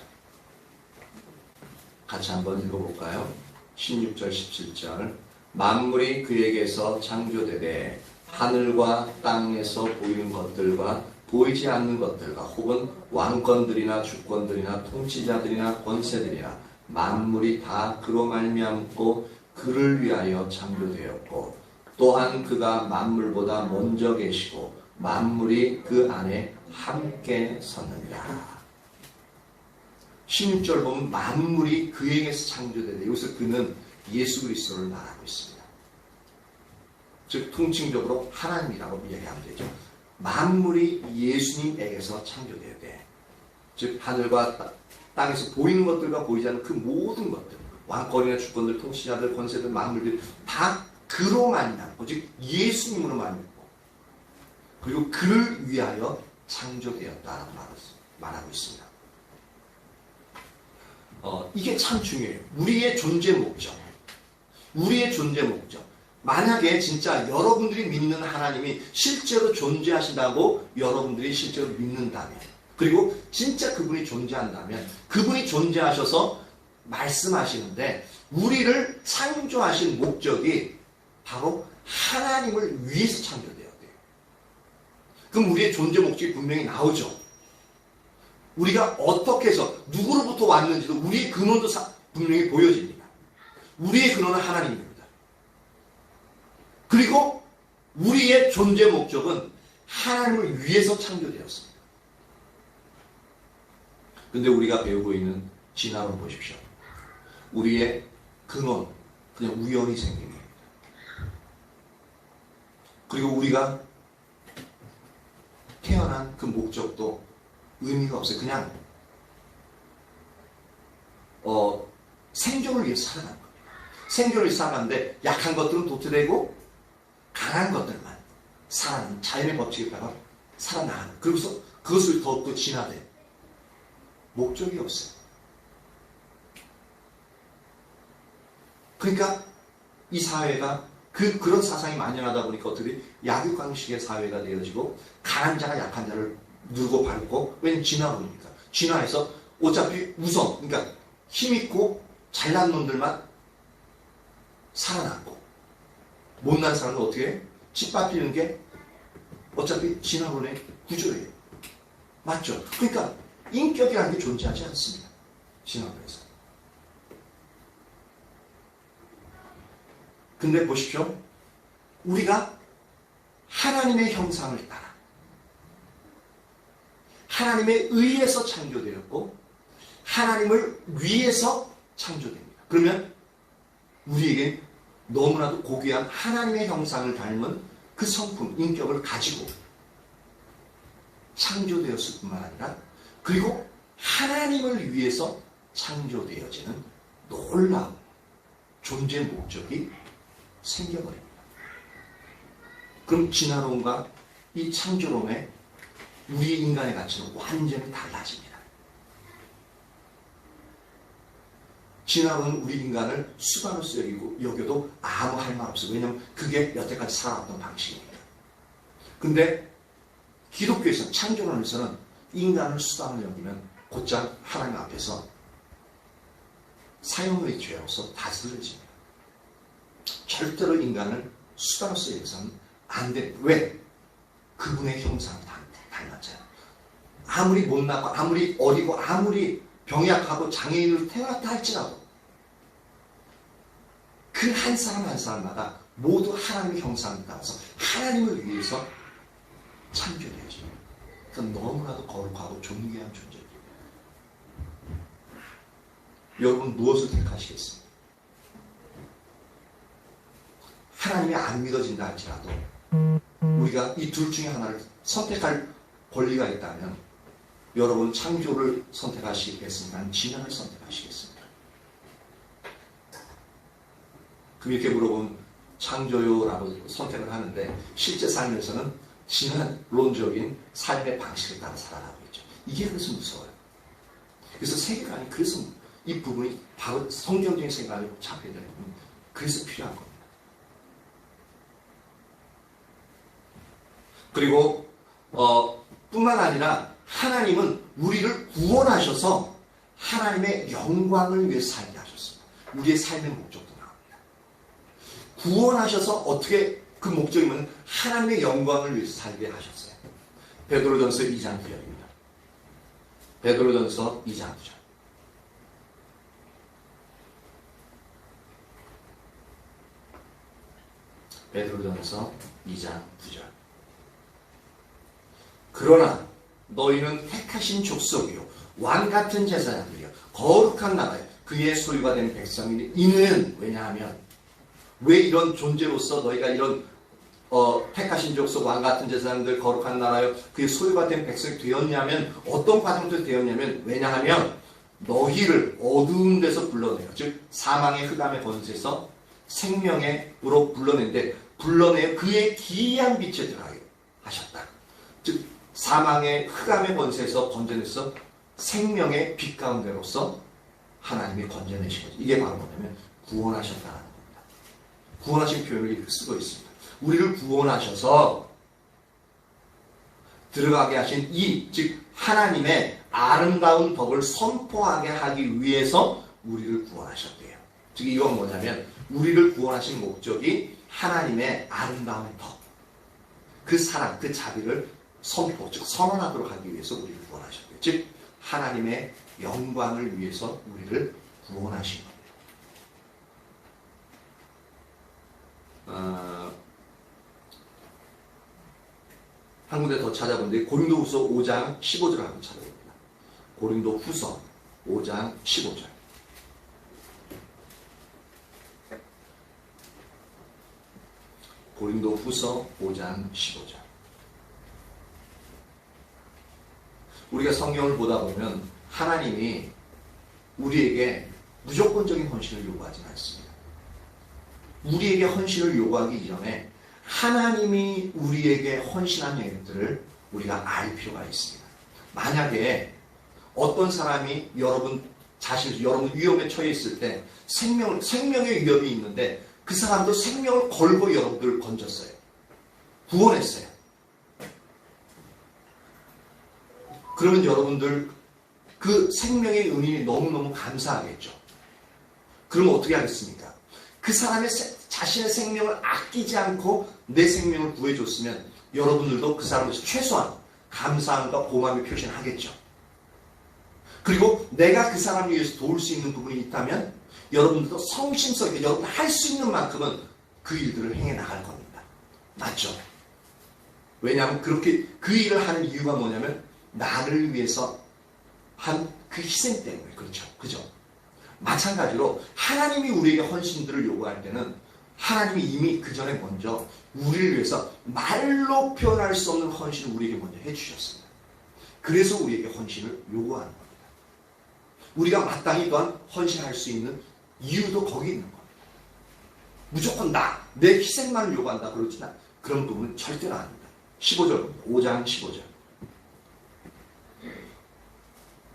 같이 한번 읽어볼까요? 16절 17절 만물이 그에게서 창조되되 하늘과 땅에서 보이는 것들과 보이지 않는 것들과 혹은 왕권들이나 주권들이나 통치자들이나 권세들이나 만물이 다 그로 말미암고 그를 위하여 창조되었고 또한 그가 만물보다 먼저 계시고 만물이 그 안에 함께 섰느니라. 16절 보면 만물이 그에게서 창조되되 여기서 그는 예수 그리스도를 말하고 있습니다. 즉 통칭적으로 하나님이라고 이야기하면 되죠. 만물이 예수님에게서 창조되어야 돼. 즉 하늘과 땅에서 보이는 것들과 보이지 않는 그 모든 것들, 왕권이나 주권들, 통치자들, 권세들, 만물들 다 그로 말미암고 즉 예수님으로 말미암고 그리고 그를 위하여 창조되었다라고 말하고 있습니다. 이게 참 중요해요. 우리의 존재 목적. 우리의 존재 목적. 만약에 진짜 여러분들이 믿는 하나님이 실제로 존재하신다고 여러분들이 실제로 믿는다면, 그리고 진짜 그분이 존재한다면, 그분이 존재하셔서 말씀하시는데 우리를 창조하신 목적이 바로 하나님을 위해서 창조되어야 돼요. 그럼 우리의 존재 목적이 분명히 나오죠. 우리가 어떻게 해서 누구로부터 왔는지도 우리의 근원도 분명히 보여집니다. 우리의 근원은 하나님입니다. 그리고 우리의 존재 목적은 하나님을 위해서 창조되었습니다. 근데 우리가 배우고 있는 진화론 보십시오. 우리의 근원, 그냥 우연히 생긴 겁니다. 그리고 우리가 태어난 그 목적도 의미가 없어요. 그냥 생존을 위해서 살아난 거예요. 생존을 위해서 살아가는데 약한 것들은 도태되고 강한 것들만 살아나는 자연의 법칙에 따라 살아나가는, 그러고서 그것을 더욱더 진화돼. 목적이 없어요. 그러니까 이 사회가 그런 사상이 만연하다 보니까 어떻게 약육강식의 사회가 되어지고 강한 자가 약한 자를 누르고 밟고, 왜냐면 진화론이니까. 진화해서 어차피 우선, 그러니까 힘있고 잘난 놈들만 살아남고 못난 사람은 어떻게 해? 짓밟히는 게 어차피 진화론의 구조예요. 맞죠? 그러니까 인격이라는 게 존재하지 않습니다. 진화론에서. 근데 보십시오. 우리가 하나님의 형상을 따라 하나님에 의해서 창조되었고 하나님을 위해서 창조됩니다. 그러면 우리에게 너무나도 고귀한 하나님의 형상을 닮은 그 성품, 인격을 가지고 창조되었을 뿐만 아니라 그리고 하나님을 위해서 창조되어지는 놀라운 존재 목적이 생겨버립니다. 그럼 진화론과 이 창조론의 우리 인간의 가치는 완전히 달라집니다. 진화론은 우리 인간을 수단으로서 여겨도 아무 할 말 없어요. 왜냐하면 그게 여태까지 살아왔던 방식입니다. 근데 기독교에서는, 창조론에서는 인간을 수단으로 여기면 곧장 하나님 앞에서 사형의 죄로서 다스려집니다. 절대로 인간을 수단으로서 여기서는 안 돼. 왜? 그분의 형상을 닮았잖아요. 아무리 못나고 아무리 어리고 아무리 병약하고 장애인으로 태어났다 할지라도 그 한 사람 한 사람마다 모두 하나님의 형상을 따라서 하나님을 위해서 창조되어집니다. 그건 너무나도 거룩하고 존귀한 존재입니다. 여러분 무엇을 택하시겠습니까? 하나님이 안 믿어진다 할지라도 우리가 이 둘 중에 하나를 선택할 권리가 있다면 여러분 창조를 선택하시겠습니까? 아니면 진화를 선택하시겠습니까? 그럼 이렇게 물어보면 창조요라고 선택을 하는데 실제 삶에서는 진화론적인 삶의 방식을 따라 살아가고 있죠. 이게 그래서 무서워요. 그래서 세계관이, 그래서 이 부분이 바로 성경적인 생각을 잡혀야 되는 부분, 그래서 필요한 겁니다. 그리고 뿐만 아니라 하나님은 우리를 구원하셔서 하나님의 영광을 위해 살게 하셨습니다. 우리의 삶의 목적도 나옵니다. 구원하셔서 어떻게 그 목적이면 하나님의 영광을 위해서 살게 하셨어요. 베드로전서 2장 9절입니다. 베드로전서 2장 9절. 베드로전서 2장 9절. 그러나 너희는 택하신 족속이요 왕같은 제사장들이요 거룩한 나라요 그의 소유가 된 백성이니 이는, 왜냐하면 왜 이런 존재로서 너희가 이런 택하신 족속 왕같은 제사장들 거룩한 나라요 그의 소유가 된 백성이 되었냐면, 어떤 과정도 되었냐면, 왜냐하면 너희를 어두운 데서 불러내요. 즉 사망의 흑암의 권세에서 생명으로 불러내어 그의 기이한 빛에 들어가게 하셨다. 즉 사망의 흑암의 권세에서 건져내서 생명의 빛 가운데로서 하나님이 건져내신 거죠. 이게 바로 뭐냐면 구원하셨다는 겁니다. 구원하신 표현을 이렇게 쓰고 있습니다. 우리를 구원하셔서 들어가게 하신 즉 하나님의 아름다운 법을 선포하게 하기 위해서 우리를 구원하셨대요. 즉 이건 뭐냐면 우리를 구원하신 목적이 하나님의 아름다운 법, 그 사랑, 그 자비를 선포, 즉 선언하도록 하기 위해서 우리를 구원하셨대요. 즉 하나님의 영광을 위해서 우리를 구원하신 겁니다. 한 군데 더 찾아본데 고린도후서 5장 15절을 한번 찾아봅니다. 고린도후서 5장 15절. 고린도후서 5장 15절. 우리가 성경을 보다 보면 하나님이 우리에게 무조건적인 헌신을 요구하지는 않습니다. 우리에게 헌신을 요구하기 이전에 하나님이 우리에게 헌신한 얘기들을 우리가 알 필요가 있습니다. 만약에 어떤 사람이 여러분 위험에 처해 있을 때 생명의 위협이 있는데 그 사람도 생명을 걸고 여러분들을 건졌어요. 구원했어요. 그러면 여러분들 그 생명의 은인이 너무너무 감사하겠죠. 그러면 어떻게 하겠습니까? 그 사람의 자신의 생명을 아끼지 않고 내 생명을 구해줬으면 여러분들도 그 사람에서 최소한 감사함과 고마움의 표시를 하겠죠. 그리고 내가 그 사람을 위해서 도울 수 있는 부분이 있다면 여러분들도 성심성에 여러분 할 수 있는 만큼은 그 일들을 행해 나갈 겁니다. 맞죠? 왜냐하면 그렇게 그 일을 하는 이유가 뭐냐면 나를 위해서 한 그 희생 때문에. 그렇죠. 그죠? 마찬가지로 하나님이 우리에게 헌신들을 요구할 때는 하나님이 이미 그 전에 먼저 우리를 위해서 말로 표현할 수 없는 헌신을 우리에게 먼저 해주셨습니다. 그래서 우리에게 헌신을 요구하는 겁니다. 우리가 마땅히 또한 헌신할 수 있는 이유도 거기 있는 겁니다. 무조건 내 희생만을 요구한다 그러지만 그런 부분은 절대로 아닙니다. 15절입니다. 5장 15절.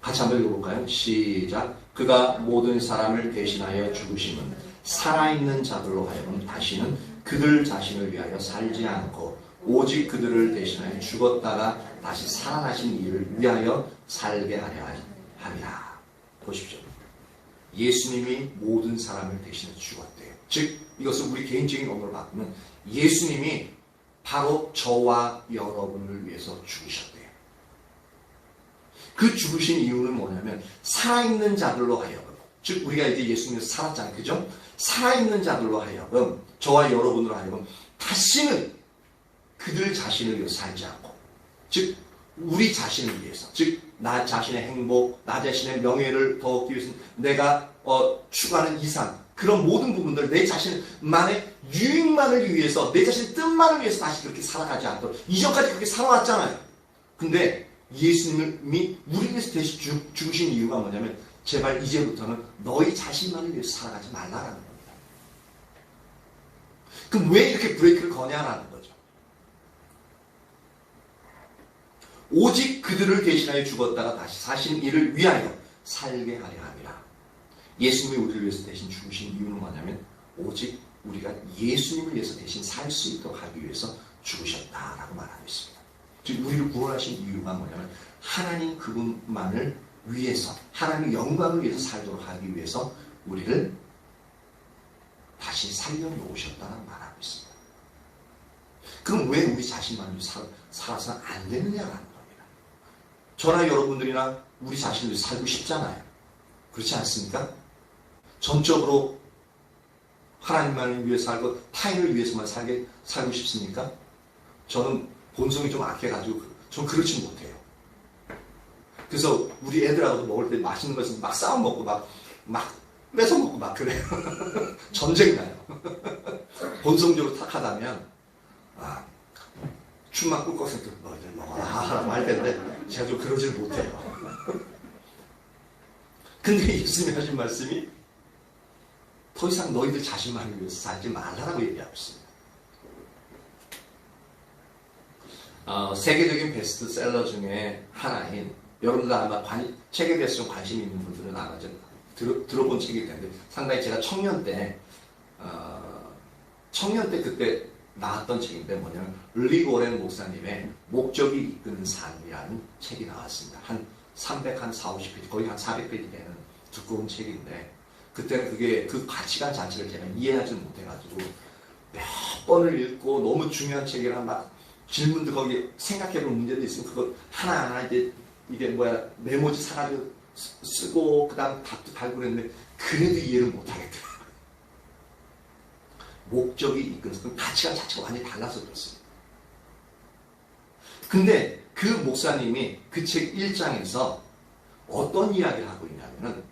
같이 한번 읽어볼까요? 시작. 그가 모든 사람을 대신하여 죽으심은 살아있는 자들로 하여금 다시는 그들 자신을 위하여 살지 않고 오직 그들을 대신하여 죽었다가 다시 살아나신 이를 위하여 살게 하려 함이라. 보십시오. 예수님이 모든 사람을 대신해 죽었대요. 즉 이것을 우리 개인적인 언어로 바꾸면 예수님이 바로 저와 여러분을 위해서 죽으셨대요. 그 죽으신 이유는 뭐냐면 살아있는 자들로 하여금, 즉 우리가 이제 예수님을 살았잖아요. 그죠? 살아있는 자들로 하여금, 저와 여러분으로 하여금 다시는 그들 자신을 위해서 살지 않고, 즉 우리 자신을 위해서, 즉 나 자신의 행복, 나 자신의 명예를 더 얻기 위해서 내가 추구하는 이상, 그런 모든 부분들, 내 자신만의 유익만을 위해서, 내 자신의 뜻만을 위해서 다시 그렇게 살아가지 않도록, 이전까지 그렇게 살아왔잖아요. 근데 예수님이 우리 위해서 대신 죽으신 이유가 뭐냐면 제발 이제부터는 너희 자신만을 위해서 살아가지 말라라는 겁니다. 그럼 왜 이렇게 브레이크를 거냐라는 거죠. 오직 그들을 대신하여 죽었다가 다시 사신 이를 위하여 살게 하려 함이라. 예수님이 우리를 위해서 대신 죽으신 이유는 뭐냐면 오직 우리가 예수님을 위해서 대신 살 수 있도록 하기 위해서 죽으셨다라고 말하고 있습니다. 즉 우리를 구원하신 이유가 뭐냐면 하나님 그분만을 위해서, 하나님의 영광을 위해서 살도록 하기 위해서 우리를 다시 살려놓으셨다는 말하고 있습니다. 그럼 왜 우리 자신만을 살아서는 안 되느냐라는 겁니다. 저나 여러분들이나 우리 자신을 살고 싶잖아요. 그렇지 않습니까? 전적으로 하나님만을 위해 살고 타인을 위해서만 살고 싶습니까? 저는 본성이 좀 악해가지고 전 그렇지 못해요. 그래서 우리 애들하고도 먹을 때 맛있는 것을 막 싸움 먹고 막 뺏어 먹고 막 그래요. 전쟁 나요. 본성적으로 탁하다면 춤만 꿀꺽 생각 너희들 먹어라 라고 할 텐데 제가 좀 그러질 못해요. 근데 예수님이 하신 말씀이 더 이상 너희들 자신만을 위해서 살지 말라라고 얘기하고 있습니다. 세계적인 베스트셀러 중에 하나인, 여러분들 아마 책에 대해서 좀 관심이 있는 분들은 아마 좀 들어본 책일 텐데 상당히 제가 청년 때 그때 나왔던 책인데 뭐냐면 리고렌 목사님의 목적이 이끄는 삶이라는 책이 나왔습니다. 한 350페이지, 거의 한 400페이지 되는 두꺼운 책인데 그때는 그게 그 가치관 자체를 제가 이해하지 못해가지고 몇 번을 읽고 너무 중요한 책이라 막 질문도 거기 생각해볼 문제도 있으면 그거 하나하나 이제 이게 메모지 사가지고 쓰고 그 다음 답도 달고 그랬는데 그래도 이해를 못하겠더라고요. 목적이 이끌어서 가치관 자체가 완전히 달라서 그렇습니다. 근데 그 목사님이 그 책 1장에서 어떤 이야기를 하고 있냐면은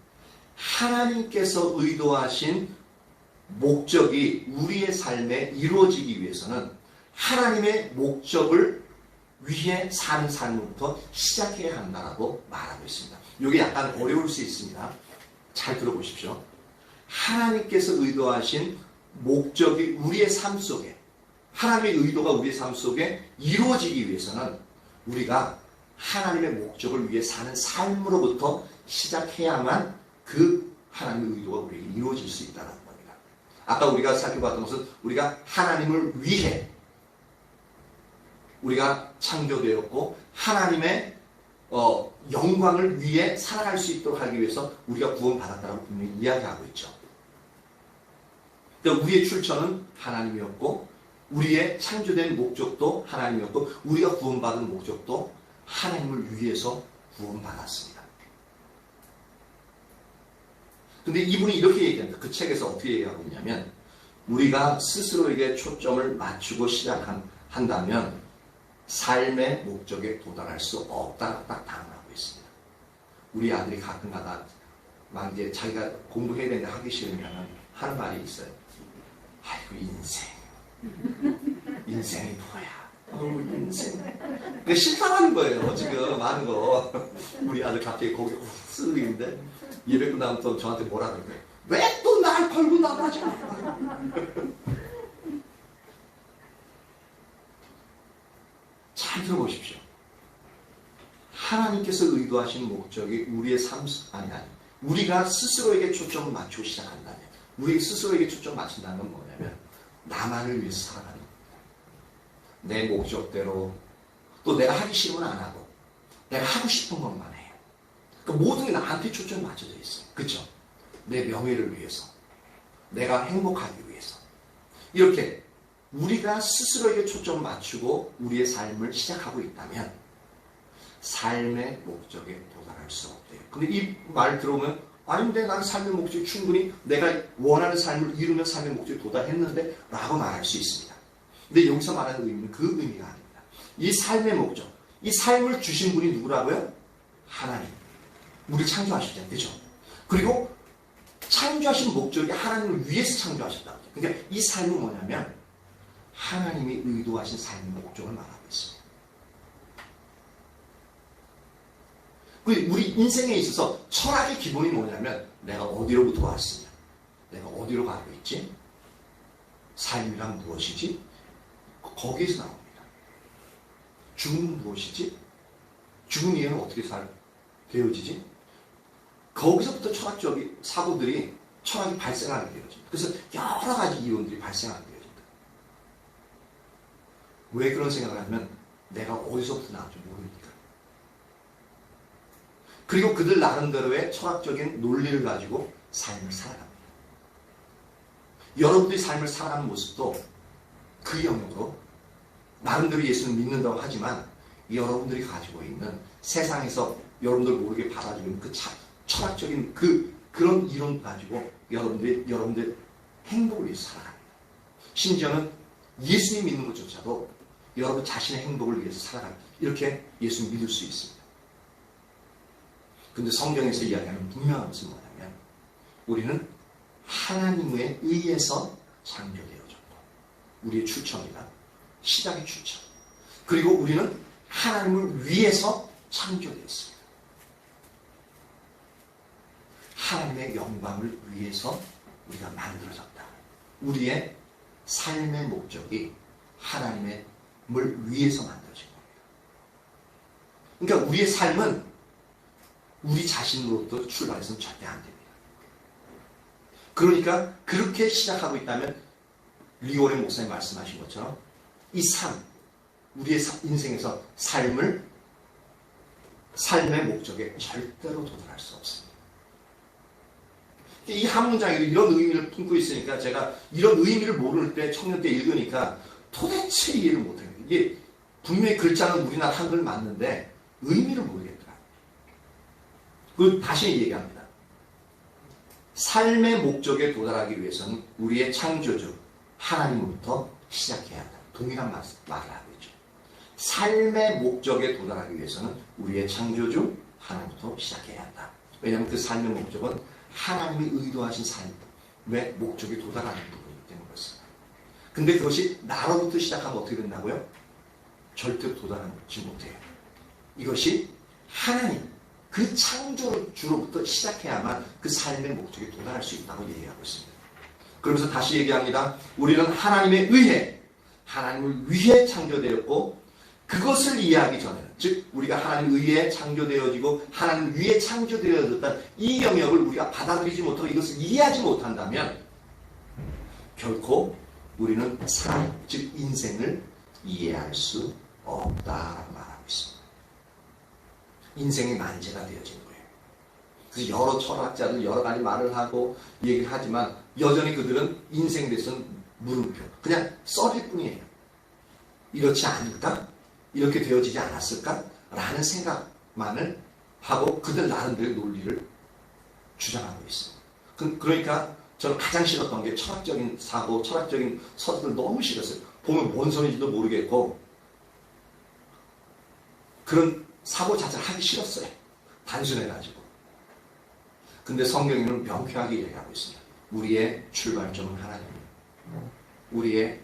하나님께서 의도하신 목적이 우리의 삶에 이루어지기 위해서는 하나님의 목적을 위해 사는 삶부터 시작해야 한다라고 말하고 있습니다. 이게 약간 어려울 수 있습니다. 잘 들어보십시오. 하나님께서 의도하신 목적이 우리의 삶 속에, 하나님의 의도가 우리의 삶 속에 이루어지기 위해서는 우리가 하나님의 목적을 위해 사는 삶으로부터 시작해야만 그 하나님의 의도가 우리에게 이루어질 수 있다는 겁니다. 아까 우리가 살펴봤던 것은 우리가 하나님을 위해 우리가 창조되었고 하나님의 영광을 위해 살아갈 수 있도록 하기 위해서 우리가 구원받았다고 분명히 이야기하고 있죠. 그러니까 우리의 출처는 하나님이었고 우리의 창조된 목적도 하나님이었고 우리가 구원받은 목적도 하나님을 위해서 구원받았습니다. 근데 이분이 이렇게 얘기합니다. 그 책에서 어떻게 얘기하고 있냐면 우리가 스스로에게 초점을 맞추고 시작한다면 삶의 목적에 도달할 수 없다고 딱 당하고 있습니다. 우리 아들이 가끔가다 막 이제 자기가 공부해야 되는데 하기 싫으면 하는 말이 있어요. 아이고 인생이 뭐야? 인생. 그게 싫다는 거예요. 지금 하는 거. 우리 아들 갑자기 거기 쓱 있는데 예배 끝나면 또 저한테 뭐라 그러래? 왜 또 날 걸고 나가지? 잘 들어보십시오. 하나님께서 의도하신 목적이 우리의 우리가 스스로에게 초점을 맞추고 시작한다면, 우리 스스로에게 초점을 맞춘다는 건 뭐냐면 나만을 위해서 살아가는 겁니다. 내 목적대로, 또 내가 하기 싫으면 안 하고 내가 하고 싶은 것만 해요. 그러니까 모든 게 나한테 초점이 맞춰져 있어요. 그렇죠? 내 명예를 위해서, 내가 행복하기 위해서. 이렇게 우리가 스스로에게 초점을 맞추고 우리의 삶을 시작하고 있다면 삶의 목적에 도달할 수 없대요. 근데 이 말 들어보면 아닌데 나는 삶의 목적이 충분히 내가 원하는 삶을 이루면 삶의 목적에 도달했는데 라고 말할 수 있습니다. 근데 여기서 말하는 의미는 그 의미가 아닙니다. 이 삶의 목적, 이 삶을 주신 분이 누구라고요? 하나님. 우리 창조하셨잖아요. 그죠? 그리고 창조하신 목적이 하나님을 위해서 창조하셨다. 그러니까 이 삶은 뭐냐면 하나님이 의도하신 삶의 목적을 말하고 있습니다. 우리 인생에 있어서 철학의 기본이 뭐냐면 내가 어디로부터 왔으냐, 내가 어디로 가고 있지, 삶이란 무엇이지, 거기에서 나옵니다. 죽음은 무엇이지, 죽음 이후에는 어떻게 되어지지, 거기서부터 철학적인 사고들이 철학이 발생하게 되어집니다. 그래서 여러 가지 이론들이 발생하게 되어집니다. 왜 그런 생각을 하면 내가 어디서부터 나올지 모르니까. 그리고 그들 나름대로의 철학적인 논리를 가지고 삶을 살아갑니다. 여러분들이 삶을 살아가는 모습도 그 영역으로 나름대로 예수를 믿는다고 하지만 여러분들이 가지고 있는 세상에서 여러분들 모르게 받아주고 있는 그 철학적인 그런 이론 가지고 여러분들 행복을 위해서 살아갑니다. 심지어는 예수님 믿는 것조차도 여러분 자신의 행복을 위해서 살아갑니다. 이렇게 예수님 믿을 수 있습니다. 근데 성경에서 이야기하는 분명한 것은 뭐냐면 우리는 하나님에 의해서 창조되어졌고 우리의 출처입니다. 시작의 출처. 그리고 우리는 하나님을 위해서 창조되었습니다. 하나님의 영광을 위해서 우리가 만들어졌다. 우리의 삶의 목적이 하나님을 위해서 만들어진 겁니다. 그러니까 우리의 삶은 우리 자신으로부터 출발해서는 절대 안 됩니다. 그러니까 그렇게 시작하고 있다면 리오네 목사님 말씀하신 것처럼 이 삶, 우리의 인생에서 삶의 목적에 절대로 도달할 수 없습니다. 이 한 문장에도 이런 의미를 품고 있으니까 제가 이런 의미를 모를 때 청년 때 읽으니까 도대체 이해를 못해요. 이게 분명히 글자는 우리나라 한글 맞는데 의미를 모르겠더라. 그 다시 얘기합니다. 삶의 목적에 도달하기 위해서는 우리의 창조주 하나님으로부터 시작해야 한다. 동일한 말을 하고 있죠. 삶의 목적에 도달하기 위해서는 우리의 창조주 하나님부터 시작해야 한다. 왜냐하면 그 삶의 목적은 하나님이 의도하신 삶의 목적에 도달하는 부분이기 때문에 그렇습니다. 근데 그것이 나로부터 시작하면 어떻게 된다고요? 절대로 도달하지 못해요. 이것이 하나님, 그 창조주로부터 시작해야만 그 삶의 목적에 도달할 수 있다고 얘기하고 있습니다. 그러면서 다시 얘기합니다. 우리는 하나님에 의해, 하나님을 위해 창조되었고 그것을 이해하기 전에는, 즉 우리가 하나님 의해 창조되어지고 하나님 위에 창조되어졌다는 이 영역을 우리가 받아들이지 못하고 이것을 이해하지 못한다면 결코 우리는 삶, 즉 인생을 이해할 수 없다라고 말하고 있습니다. 인생의 난제가 되어진 거예요. 그래서 여러 철학자들 여러 가지 말을 하고 얘기를 하지만 여전히 그들은 인생에 대해서는 물음표, 그냥 썰일 뿐이에요. 이렇지 않을까? 이렇게 되어지지 않았을까? 라는 생각만을 하고 그들 나름대로 논리를 주장하고 있습니다. 그러니까 저는 가장 싫었던 게 철학적인 사고, 철학적인 서술을 너무 싫었어요. 보면 뭔 소리인지도 모르겠고 그런 사고 자체를 하기 싫었어요. 단순해가지고. 근데 성경에는 명쾌하게 얘기하고 있습니다. 우리의 출발점은 하나님이에요. 우리의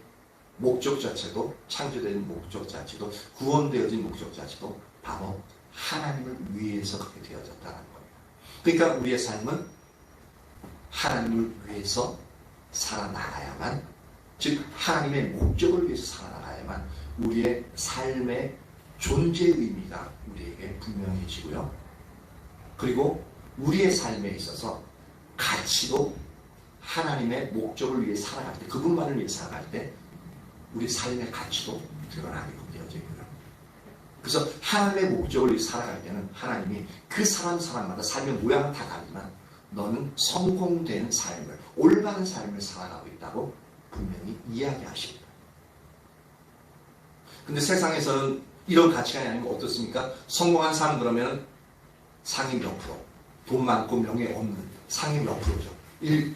목적 자체도, 창조된 목적 자체도, 구원되어진 목적 자체도 바로 하나님을 위해서 그렇게 되어졌다는 겁니다. 그러니까 우리의 삶은 하나님을 위해서 살아나가야만, 즉 하나님의 목적을 위해서 살아나가야만 우리의 삶의 존재의 의미가 우리에게 분명해지고요. 그리고 우리의 삶에 있어서 가치도 하나님의 목적을 위해 살아갈 때, 그분만을 위해 살아갈 때 우리 삶의 가치도 드러나게끔 되어져 있고요. 그래서 하나님의 목적을 위해 살아갈 때는 하나님이 그 사람마다 삶의 모양은 다 다르지만 너는 성공된 삶을, 올바른 삶을 살아가고 있다고 분명히 이야기하십니다. 근데 세상에서는 이런 가치관이 아니면 어떻습니까? 성공한 사람 그러면 상위 몇 프로, 돈 많고 명예 없는 상위 몇 프로죠. 1%.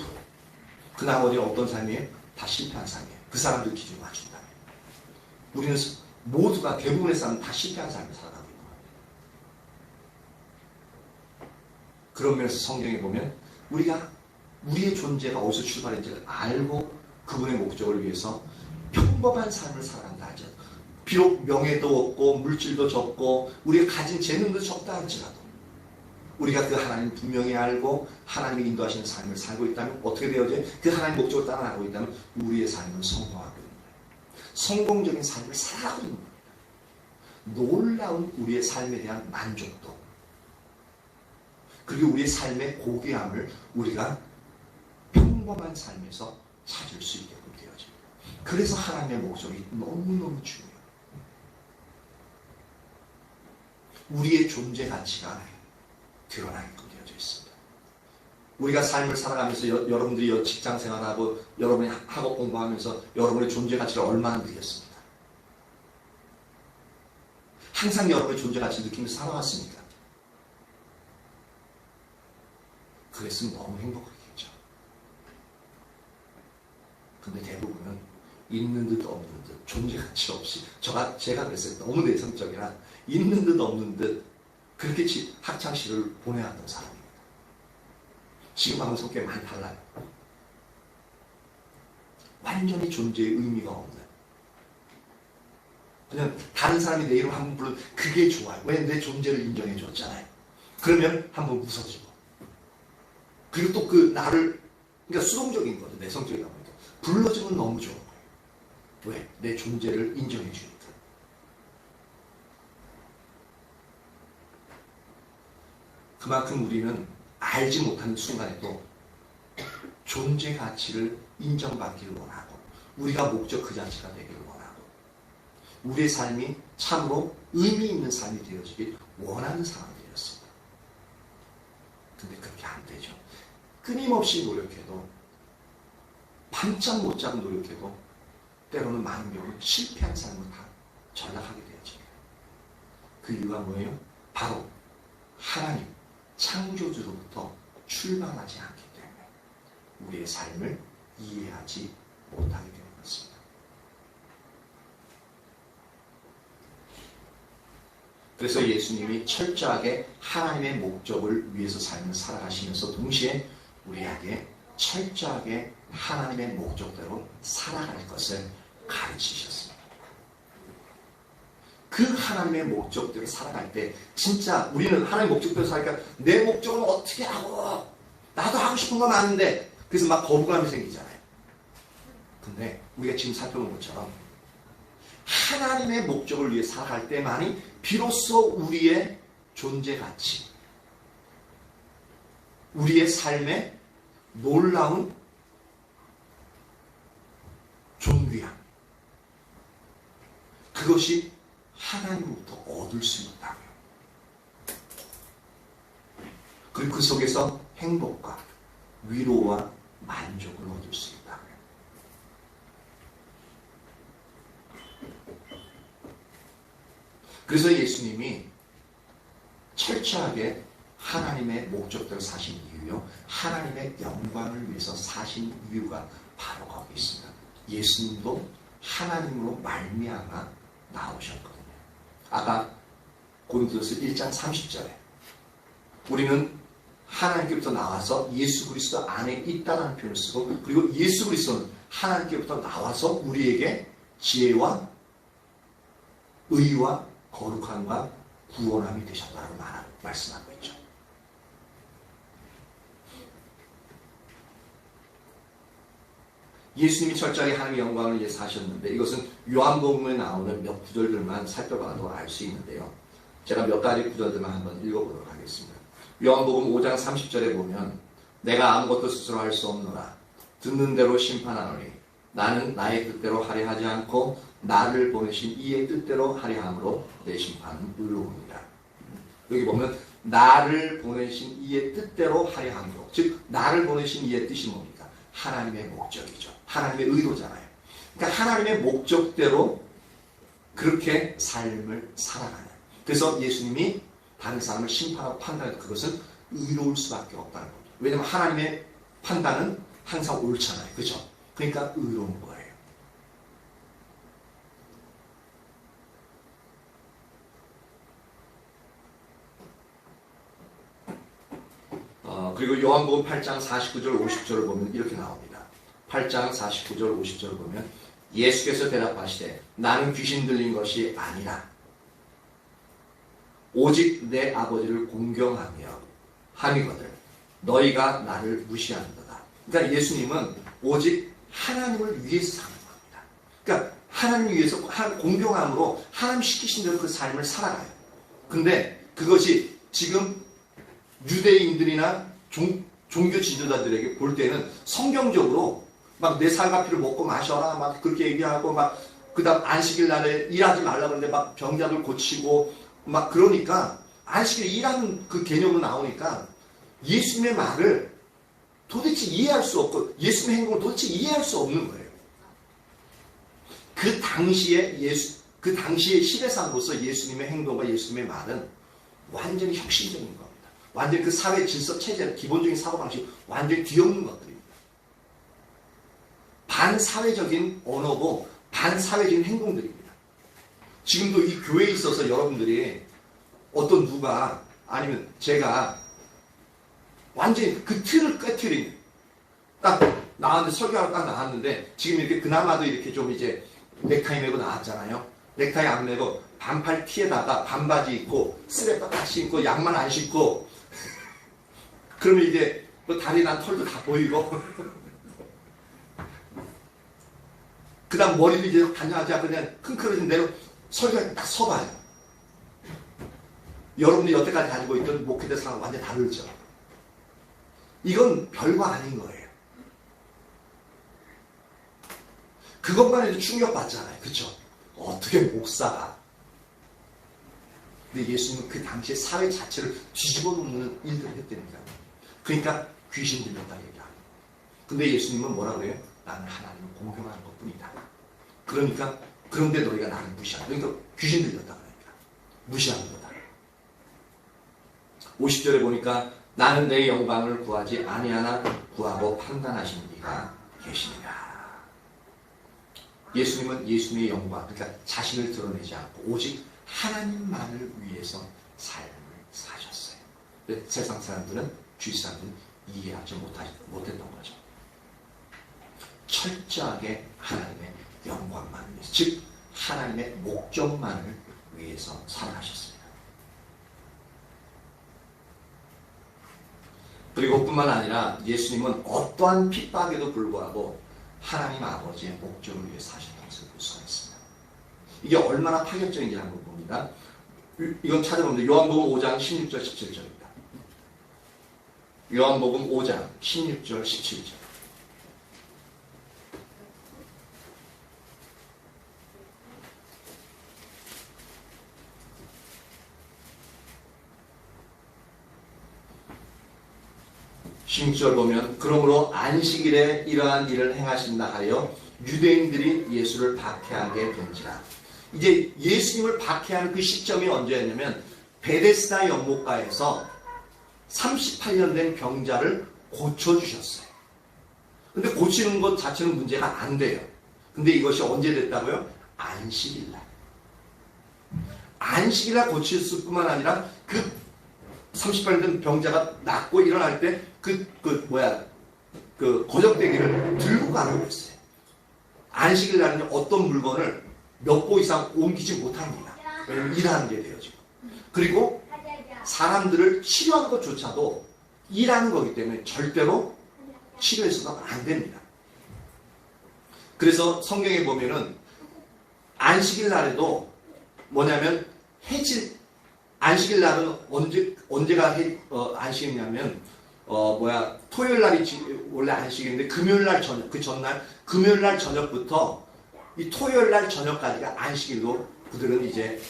그 나머지 어떤 삶이에요? 다 실패한 삶이에요. 그 사람들 기준을 맞춘다. 우리는 모두가, 대부분의 사람은 다 실패한 삶을 살아가고 있는 거예요. 그런 면에서 성경에 보면 우리가 우리의 존재가 어디서 출발했는지를 알고 그분의 목적을 위해서 평범한 삶을 살아간다 하죠. 비록 명예도 없고 물질도 적고 우리가 가진 재능도 적다 할지라도 우리가 그 하나님 분명히 알고 하나님이 인도하시는 삶을 살고 있다면 어떻게 되어져요? 그 하나님 목적을 따라가고 있다면 우리의 삶은 성공하고 있는 거예요. 성공적인 삶을 살아가고 있는 겁니다. 놀라운 우리의 삶에 대한 만족도, 그리고 우리의 삶의 고귀함을 우리가 평범한 삶에서 찾을 수 있게끔 되어집니다. 그래서 하나님의 목적이 너무너무 중요해요. 우리의 존재 가치가 드러나게끔 되어져 있습니다. 우리가 삶을 살아가면서 여러분들이 직장 생활하고 여러분이 학업 공부하면서 여러분의 존재 가치를 얼마나 느꼈습니까? 항상 여러분의 존재 가치를 느끼면서 살아왔습니까? 그랬으면 너무 행복했겠죠. 근데 대부분은 있는 듯 없는 듯 존재 가치 없이, 제가 그랬어요. 너무 내성적이라 있는 듯 없는 듯 그렇게 학창시절을 보내왔던 사람입니다. 지금하고는 성격이 많이 달라요. 완전히 존재의 의미가 없는, 그냥 다른 사람이 내 이름 한번 부르면 그게 좋아요. 왜? 내 존재를 인정해 줬잖아요. 그러면 한번 웃어주고, 그리고 또 그 나를, 그러니까 수동적인 거죠. 내성적이다 보니까 불러주면 너무 좋은 거예요. 왜? 내 존재를 인정해 주니까. 그만큼 우리는 알지 못하는 순간에도 존재 가치를 인정받기를 원하고 우리가 목적 그 자체가 되기를 원하고 우리의 삶이 참으로 의미 있는 삶이 되어지길 원하는 사람들이었습니다. 근데 그렇게 안 되죠. 끊임없이 노력해도, 밤잠 못 자고 노력해도 때로는 많은 경우 실패한 삶을 다 전락하게 되어집니다. 그 이유가 뭐예요? 바로 하나님, 창조주로부터 출발하지 않기 때문에 우리의 삶을 이해하지 못하게 되는 것입니다. 그래서 예수님이 철저하게 하나님의 목적을 위해서 삶을 살아가시면서 동시에 우리에게 철저하게 하나님의 목적대로 살아갈 것을 가르치셨습니다. 그 하나님의 목적대로 살아갈 때 진짜 우리는 하나님의 목적대로 살니까 내 목적은 어떻게 하고 나도 하고 싶은 건 많은데 그래서 막 거부감이 생기잖아요. 근데 우리가 지금 살펴본 것처럼 하나님의 목적을 위해 살아갈 때만이 비로소 우리의 존재 가치, 우리의 삶의 놀라운 존귀함, 그것이 하나님으로부터 얻을 수 있다고요. 그리고 그 속에서 행복과 위로와 만족을 얻을 수 있다고요. 그래서 예수님이 철저하게 하나님의 목적대로 사신 이유요, 하나님의 영광을 위해서 사신 이유가 바로 거기 있습니다. 예수님도 하나님으로 말미암아 나오셨거든요. 아까 고린도서 1장 30절에 우리는 하나님께부터 나와서 예수 그리스도 안에 있다는 표현을 쓰고, 그리고 예수 그리스도는 하나님께부터 나와서 우리에게 지혜와 의와 거룩함과 구원함이 되셨다고 말씀하고 있죠. 예수님이 철저하게 하나님의 영광을 위해 사셨는데, 이것은 요한복음에 나오는 몇 구절들만 살펴봐도 알 수 있는데요. 제가 몇 가지 구절들만 한번 읽어보도록 하겠습니다. 요한복음 5장 30절에 보면 내가 아무것도 스스로 할 수 없노라. 듣는 대로 심판하노니 나는 나의 뜻대로 하려 하지 않고 나를 보내신 이의 뜻대로 하려 함으로 내 심판은 의로우니라. 여기 보면 나를 보내신 이의 뜻대로 하려 함으로, 즉 나를 보내신 이의 뜻이 뭡니까? 하나님의 목적이죠. 하나님의 의도잖아요. 그러니까 하나님의 목적대로 그렇게 삶을 살아가는. 그래서 예수님이 다른 사람을 심판하고 판단해도 그것은 의로울 수밖에 없다는 거죠. 왜냐하면 하나님의 판단은 항상 옳잖아요. 그렇죠? 그러니까 의로운 거예요. 그리고 요한복음 8장 49절 50절을 보면 이렇게 나옵니다. 8장 49절 50절을 보면 예수께서 대답하시되 나는 귀신 들린 것이 아니라 오직 내 아버지를 공경하며 함이거늘 너희가 나를 무시하는도다. 그러니까 예수님은 오직 하나님을 위해서 사는 겁니다. 그러니까 하나님을 위해서 공경함으로 하나님 시키신 대로 그 삶을 살아가요. 근데 그것이 지금 유대인들이나 종교 지도자들에게 볼 때는 성경적으로 막 내 살갑기를 먹고 마셔라 막 그렇게 얘기하고 막 그다음 안식일 날에 일하지 말라 그러는데 막 병자들 고치고 막 그러니까 안식일에 일하는 그 개념으로 나오니까 예수님의 말을 도대체 이해할 수 없고 예수님의 행동을 도대체 이해할 수 없는 거예요. 그 당시의 시대상으로서 예수님의 행동과 예수님의 말은 완전히 혁신적인 겁니다. 완전히 그 사회 질서 체제, 기본적인 사고방식 완전히 뒤엎는 것들입니다. 반사회적인 언어고 반사회적인 행동들입니다. 지금도 이 교회에 있어서 여러분들이 어떤 누가 아니면 제가 완전히 그 틀을 깨트린 딱 나왔는데 설교하러 딱 나왔는데 지금 이렇게 그나마도 이렇게 좀 이제 넥타이 메고 나왔잖아요. 넥타이 안 메고 반팔 티에다가 반바지 입고 스웨터 딱 신고 양말 안 신고 그러면 이제 뭐 다리 난 털도 다 보이고 그 다음 머리도 이제 단정하지 그냥 킁킁해진 대로 설교에 딱 서봐요. 여러분이 여태까지 가지고 있던 목회자 상황은 완전히 다르죠. 이건 별거 아닌 거예요. 그것만 해도 충격받잖아요. 그쵸? 어떻게 목사가. 근데 예수님은 그 당시에 사회 자체를 뒤집어 놓는 일들을 했답니다. 그러니까 귀신 들렸다 얘기합니다. 근데 예수님은 뭐라 그래요? 나는 하나님을 공경하는 것 뿐이다. 그러니까 그런데 너희가 나를 무시한다. 그러니까 귀신 들렸다 그러니까 무시하는 거다. 50절에 보니까 나는 내 영광을 구하지 아니하나 구하고 판단하시는 이가 계시니라. 예수님은 예수님의 영광, 그러니까 자신을 드러내지 않고 오직 하나님만을 위해서 삶을 사셨어요. 세상 사람들은, 주위 사람들은 이해하지 못했던 거죠. 철저하게 하나님의 영광만을 위해서, 즉 하나님의 목적만을 위해서 살아가셨습니다. 그리고 뿐만 아니라 예수님은 어떠한 핍박에도 불구하고 하나님 아버지의 목적을 위해 사셨다는 것을 볼 수가 있습니다. 이게 얼마나 파격적인지 한번 봅니다. 이건 찾아보면 요한복음 5장 16절 17절입니다. 요한복음 5장 16절 17절. (16절) 보면 그러므로 안식일에 이러한 일을 행하신다 하여 유대인들이 예수를 박해하게 된지라. 이제 예수님을 박해하는 그 시점이 언제였냐면 베데스다 연못가에서 38년 된 병자를 고쳐주셨어요. 근데 고치는 것 자체는 문제가 안 돼요. 근데 이것이 언제 됐다고요? 안식일날. 안식일날 고쳤을 뿐만 아니라 그 38년 된 병자가 낫고 일어날 때 거적대기를 들고 가라고 했어요. 안식일날은 어떤 물건을 몇 보 이상 옮기지 못합니다. 왜냐면 일하는 게 돼요, 지금. 그리고 사람들을 치료하는 것조차도 일하는 거기 때문에 절대로 치료해서는 안 됩니다. 그래서 성경에 보면은 안식일 날에도 뭐냐면 안식일 날은 언제가 안식이냐면 토요일 날이 원래 안식인데 금요일 날 저녁, 그 전날 금요일 날 저녁부터 이 토요일 날 저녁까지가 안식일로 그들은 이제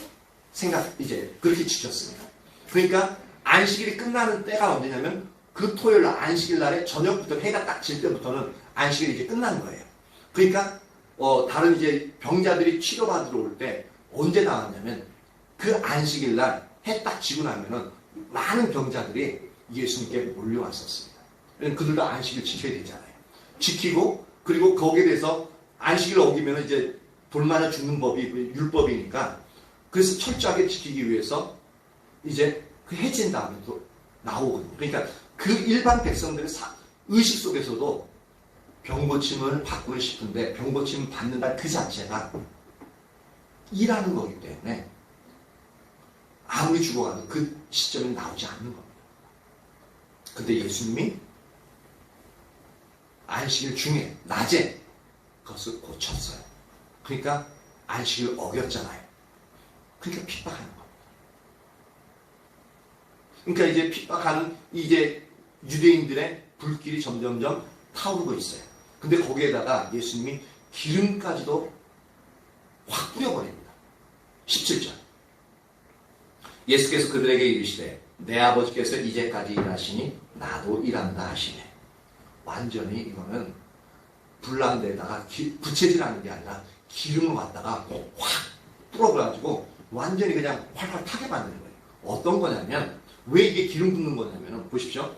그렇게 지켰습니다. 그러니까 안식일이 끝나는 때가 언제냐면 그 토요일 날 안식일 날에 저녁부터 해가 딱 질 때부터는 안식일이 이제 끝난 거예요. 그러니까 다른 이제 병자들이 치료받으러 올 때 언제 나왔냐면 그 안식일 날 해 딱 지고 나면은 많은 병자들이 예수님께 몰려왔었습니다. 그들도 안식일 지켜야 되잖아요. 지키고 그리고 거기에 대해서 안식일 어기면 이제 돌맞아 죽는 법이 율법이니까 그래서 철저하게 지키기 위해서 이제 그 해진 다음에 또 나오거든요. 그러니까 그 일반 백성들의 의식 속에서도 병고침을 받고는 싶은데 병고침 받는다 그 자체가 일하는 거기 때문에 아무리 죽어가도 그 시점에 나오지 않는 겁니다. 근데 예수님이 안식일 중에 낮에 그것을 고쳤어요. 그러니까 안식일 어겼잖아요. 그러니까 핍박하는 겁니다. 그러니까 이제 핍박하는 이제 유대인들의 불길이 점점점 타오르고 있어요. 근데 거기에다가 예수님이 기름까지도 확 뿌려버립니다. 17절. 예수께서 그들에게 이르시되 내 아버지께서 이제까지 일하시니 나도 일한다 하시네. 완전히 이거는 불난데다가 부채질하는 게 아니라 기름을 갖다가 확 뿌려가지고 완전히 그냥 활활 타게 만드는 거예요. 어떤 거냐면 왜 이게 기름 붓는 거냐면 보십시오.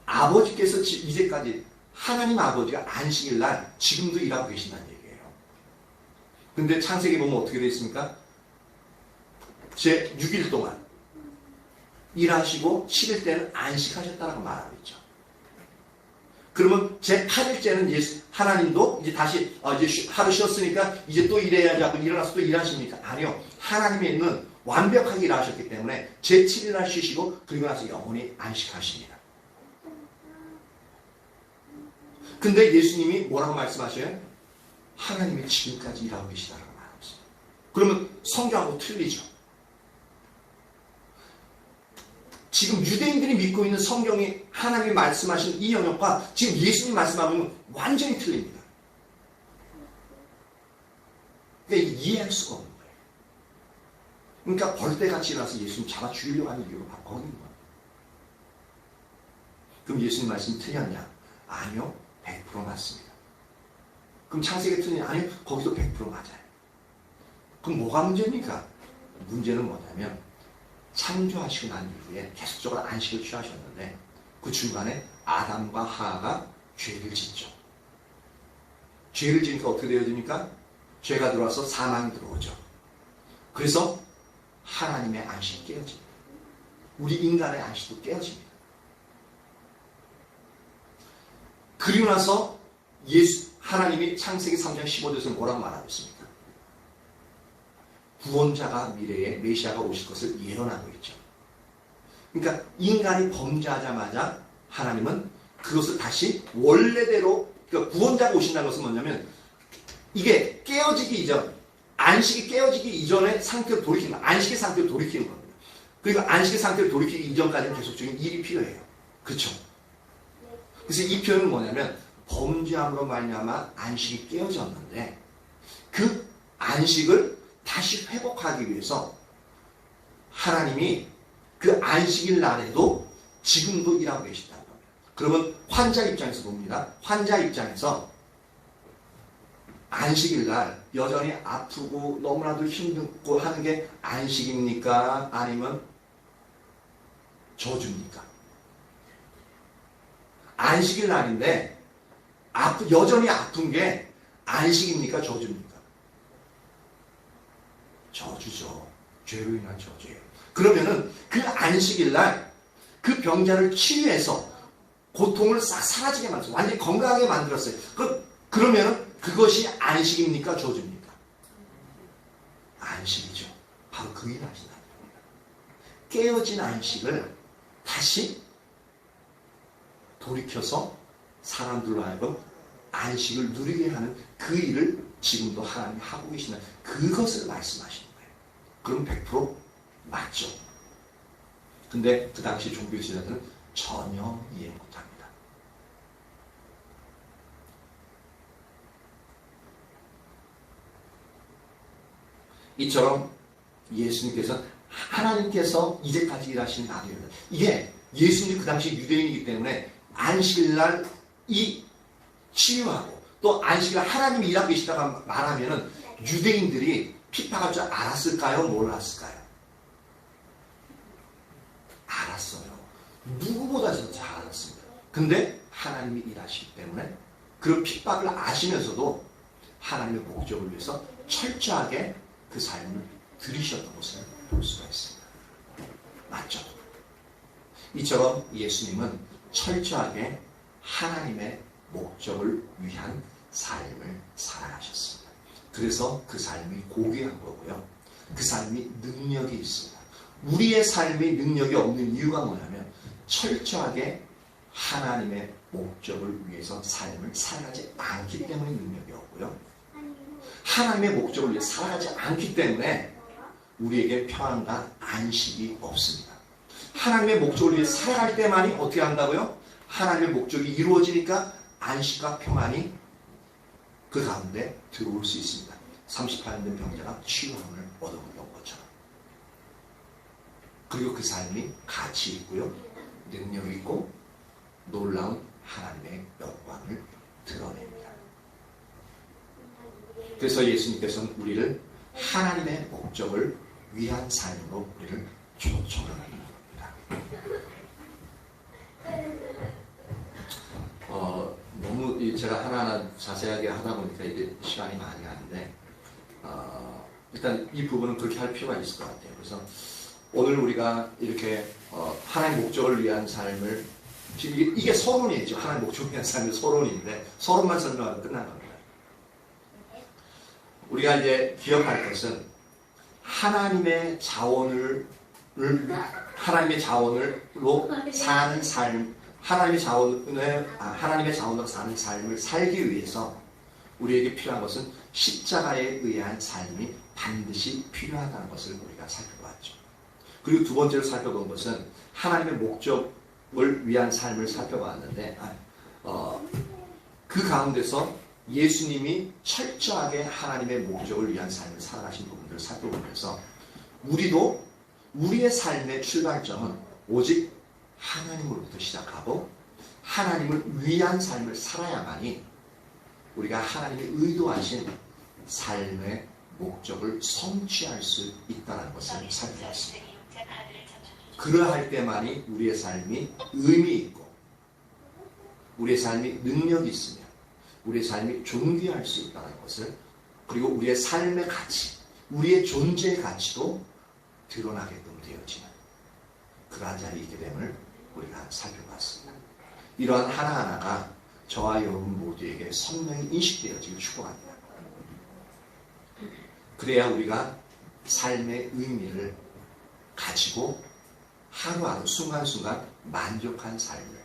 아버지께서 이제까지 하나님 아버지가 안식일 날 지금도 일하고 계신다는 얘기예요. 근데 창세기 보면 어떻게 되어 있습니까? 제 6일 동안 일하시고 7일 때는 안식하셨다라고 말하고 있죠. 그러면 제 8일째는 하나님도 이제 다시 이제 하루 쉬었으니까 이제 또 일해야지 하고 일어나서 또 일하십니까? 아니요. 하나님의 일은 완벽하게 일하셨기 때문에 제 7일날 쉬시고 그리고 나서 영원히 안식하십니다. 근데 예수님이 뭐라고 말씀하셔요? 하나님이 지금까지 일하고 계시다라고 말하고 있어요. 그러면 성경하고 틀리죠. 지금 유대인들이 믿고 있는 성경이 하나님이 말씀하신 이 영역과 지금 예수님 말씀하고는 완전히 틀립니다. 그러니까 이해할 수가 없는 거예요. 그러니까 벌떼같이 일어나서 예수님 잡아 죽이려고 하는 이유가 바로 거기인 거예요. 그럼 예수님 말씀이 틀렸냐? 아니요. 100% 맞습니다. 그럼 창세기 틀리냐? 아니요. 거기도 100% 맞아요. 그럼 뭐가 문제입니까? 문제는 뭐냐면 창조하시고 난 이후에 계속적으로 안식을 취하셨는데 그 중간에 아담과 하하가 죄를 짓죠. 죄를 지니까 어떻게 되어집니까? 죄가 들어와서 사망이 들어오죠. 그래서 하나님의 안식이 깨어집니다. 우리 인간의 안식도 깨어집니다. 그리고 나서 하나님이 창세기 3장 15절에서 뭐라고 말하고 있습니까? 구원자가 미래에 메시아가 오실 것을 예언하고 있죠. 그러니까 인간이 범죄하자마자 하나님은 그것을 다시 원래대로, 그러니까 구원자가 오신다는 것은 뭐냐면 이게 깨어지기 이전, 안식이 깨어지기 이전의 상태로 돌이키는, 안식의 상태로 돌이키는 겁니다. 그리고 안식의 상태로 돌이키기 이전까지는 계속적인 일이 필요해요. 그렇죠? 그래서 이 표현은 뭐냐면 범죄함으로 말미암아 안식이 깨어졌는데 그 안식을 다시 회복하기 위해서 하나님이 그 안식일 날에도 지금도 일하고 계신다는 겁니다. 그러면 환자 입장에서 봅니다. 환자 입장에서 안식일 날 여전히 아프고 너무나도 힘들고 하는 게 안식입니까? 아니면 저주입니까? 안식일 날인데 여전히 아픈 게 안식입니까? 저주입니까? 저주죠. 죄로 인한 저주예요. 그러면은 그 안식일 날 그 병자를 치유해서 고통을 싹 사라지게 만들었어요. 완전히 건강하게 만들었어요. 그러면은 그것이 안식입니까? 저주입니까? 안식이죠. 바로 그 일 하신다는 겁니다. 깨어진 안식을 다시 돌이켜서 사람들로 하여금 안식을 누리게 하는 그 일을 지금도 하나님이 하고 계시는 그것을 말씀하시는 거예요. 그럼 100% 맞죠. 근데 그 당시 종교 지도자들은 전혀 이해 못합니다. 이처럼 예수님께서 하나님께서 이제까지 일하신 나비입니다. 이게 예수님이 그 당시 유대인이기 때문에 안식일날 이 치유하고 또 안식일날 하나님이 일하고 계시다가 말하면은 유대인들이 핍박할 줄 알았을까요? 몰랐을까요? 알았어요. 누구보다 잘 알았습니다. 근데 하나님이 일하시기 때문에 그 핍박을 아시면서도 하나님의 목적을 위해서 철저하게 그 삶을 들이셨던 것을 볼 수가 있습니다. 맞죠? 이처럼 예수님은 철저하게 하나님의 목적을 위한 삶을 살아가셨습니다. 그래서 그 삶이 고귀한 거고요. 그 삶이 능력이 있습니다. 우리의 삶이 능력이 없는 이유가 뭐냐면 철저하게 하나님의 목적을 위해서 삶을 살아가지 않기 때문에 능력이 없고요. 하나님의 목적을 위해 살아가지 않기 때문에 우리에게 평안과 안식이 없습니다. 하나님의 목적을 위해 살아갈 때만이 어떻게 한다고요? 하나님의 목적이 이루어지니까 안식과 평안이 그 가운데 들어올 수 있습니다. 38년 된 병자가 치유함을 얻어본 것처럼. 그리고 그 삶이 가치 있고요. 능력이 있고 놀라운 하나님의 영광을 드러냅니다. 그래서 예수님께서는 우리를 하나님의 목적을 위한 삶으로 우리를 초청하는 겁니다. 너무 제가 하나하나 자세하게 하다 보니까 이게 시간이 많이 가는데 일단 이 부분은 그렇게 할 필요가 있을 것 같아요. 그래서 오늘 우리가 이렇게 하나님의 목적을 위한 삶을 지금 이게 서론이죠. 하나님의 목적을 위한 삶의 서론인데 서론만 설명하고 끝난 겁니다. 우리가 이제 기억할 것은 하나님의 자원으로 사는 삶, 하나님의 자원으로 사는 삶을 살기 위해서 우리에게 필요한 것은 십자가에 의한 삶이 반드시 필요하다는 것을 우리가 살펴봤죠. 그리고 두 번째로 살펴본 것은 하나님의 목적을 위한 삶을 살펴봤는데 그 가운데서 예수님이 철저하게 하나님의 목적을 위한 삶을 살아가신 부분들을 살펴보면서 우리도 우리의 삶의 출발점은 오직 하나님으로부터 시작하고 하나님을 위한 삶을 살아야만이 우리가 하나님이 의도하신 삶의 목적을 성취할 수 있다는 것을 살펴봤습니다. 그러할 때만이 우리의 삶이 의미 있고 우리의 삶이 능력이 있으며 우리의 삶이 존귀할 수 있다는 것을, 그리고 우리의 삶의 가치, 우리의 존재의 가치도 드러나게끔 되어지는 그러한 자리에 있게 됨을 우리가 살펴봤습니다. 이러한 하나하나가 저와 여러분 모두에게 성령이 인식되어지길 축복합니다. 그래야 우리가 삶의 의미를 가지고 하루하루 순간순간 만족한 삶을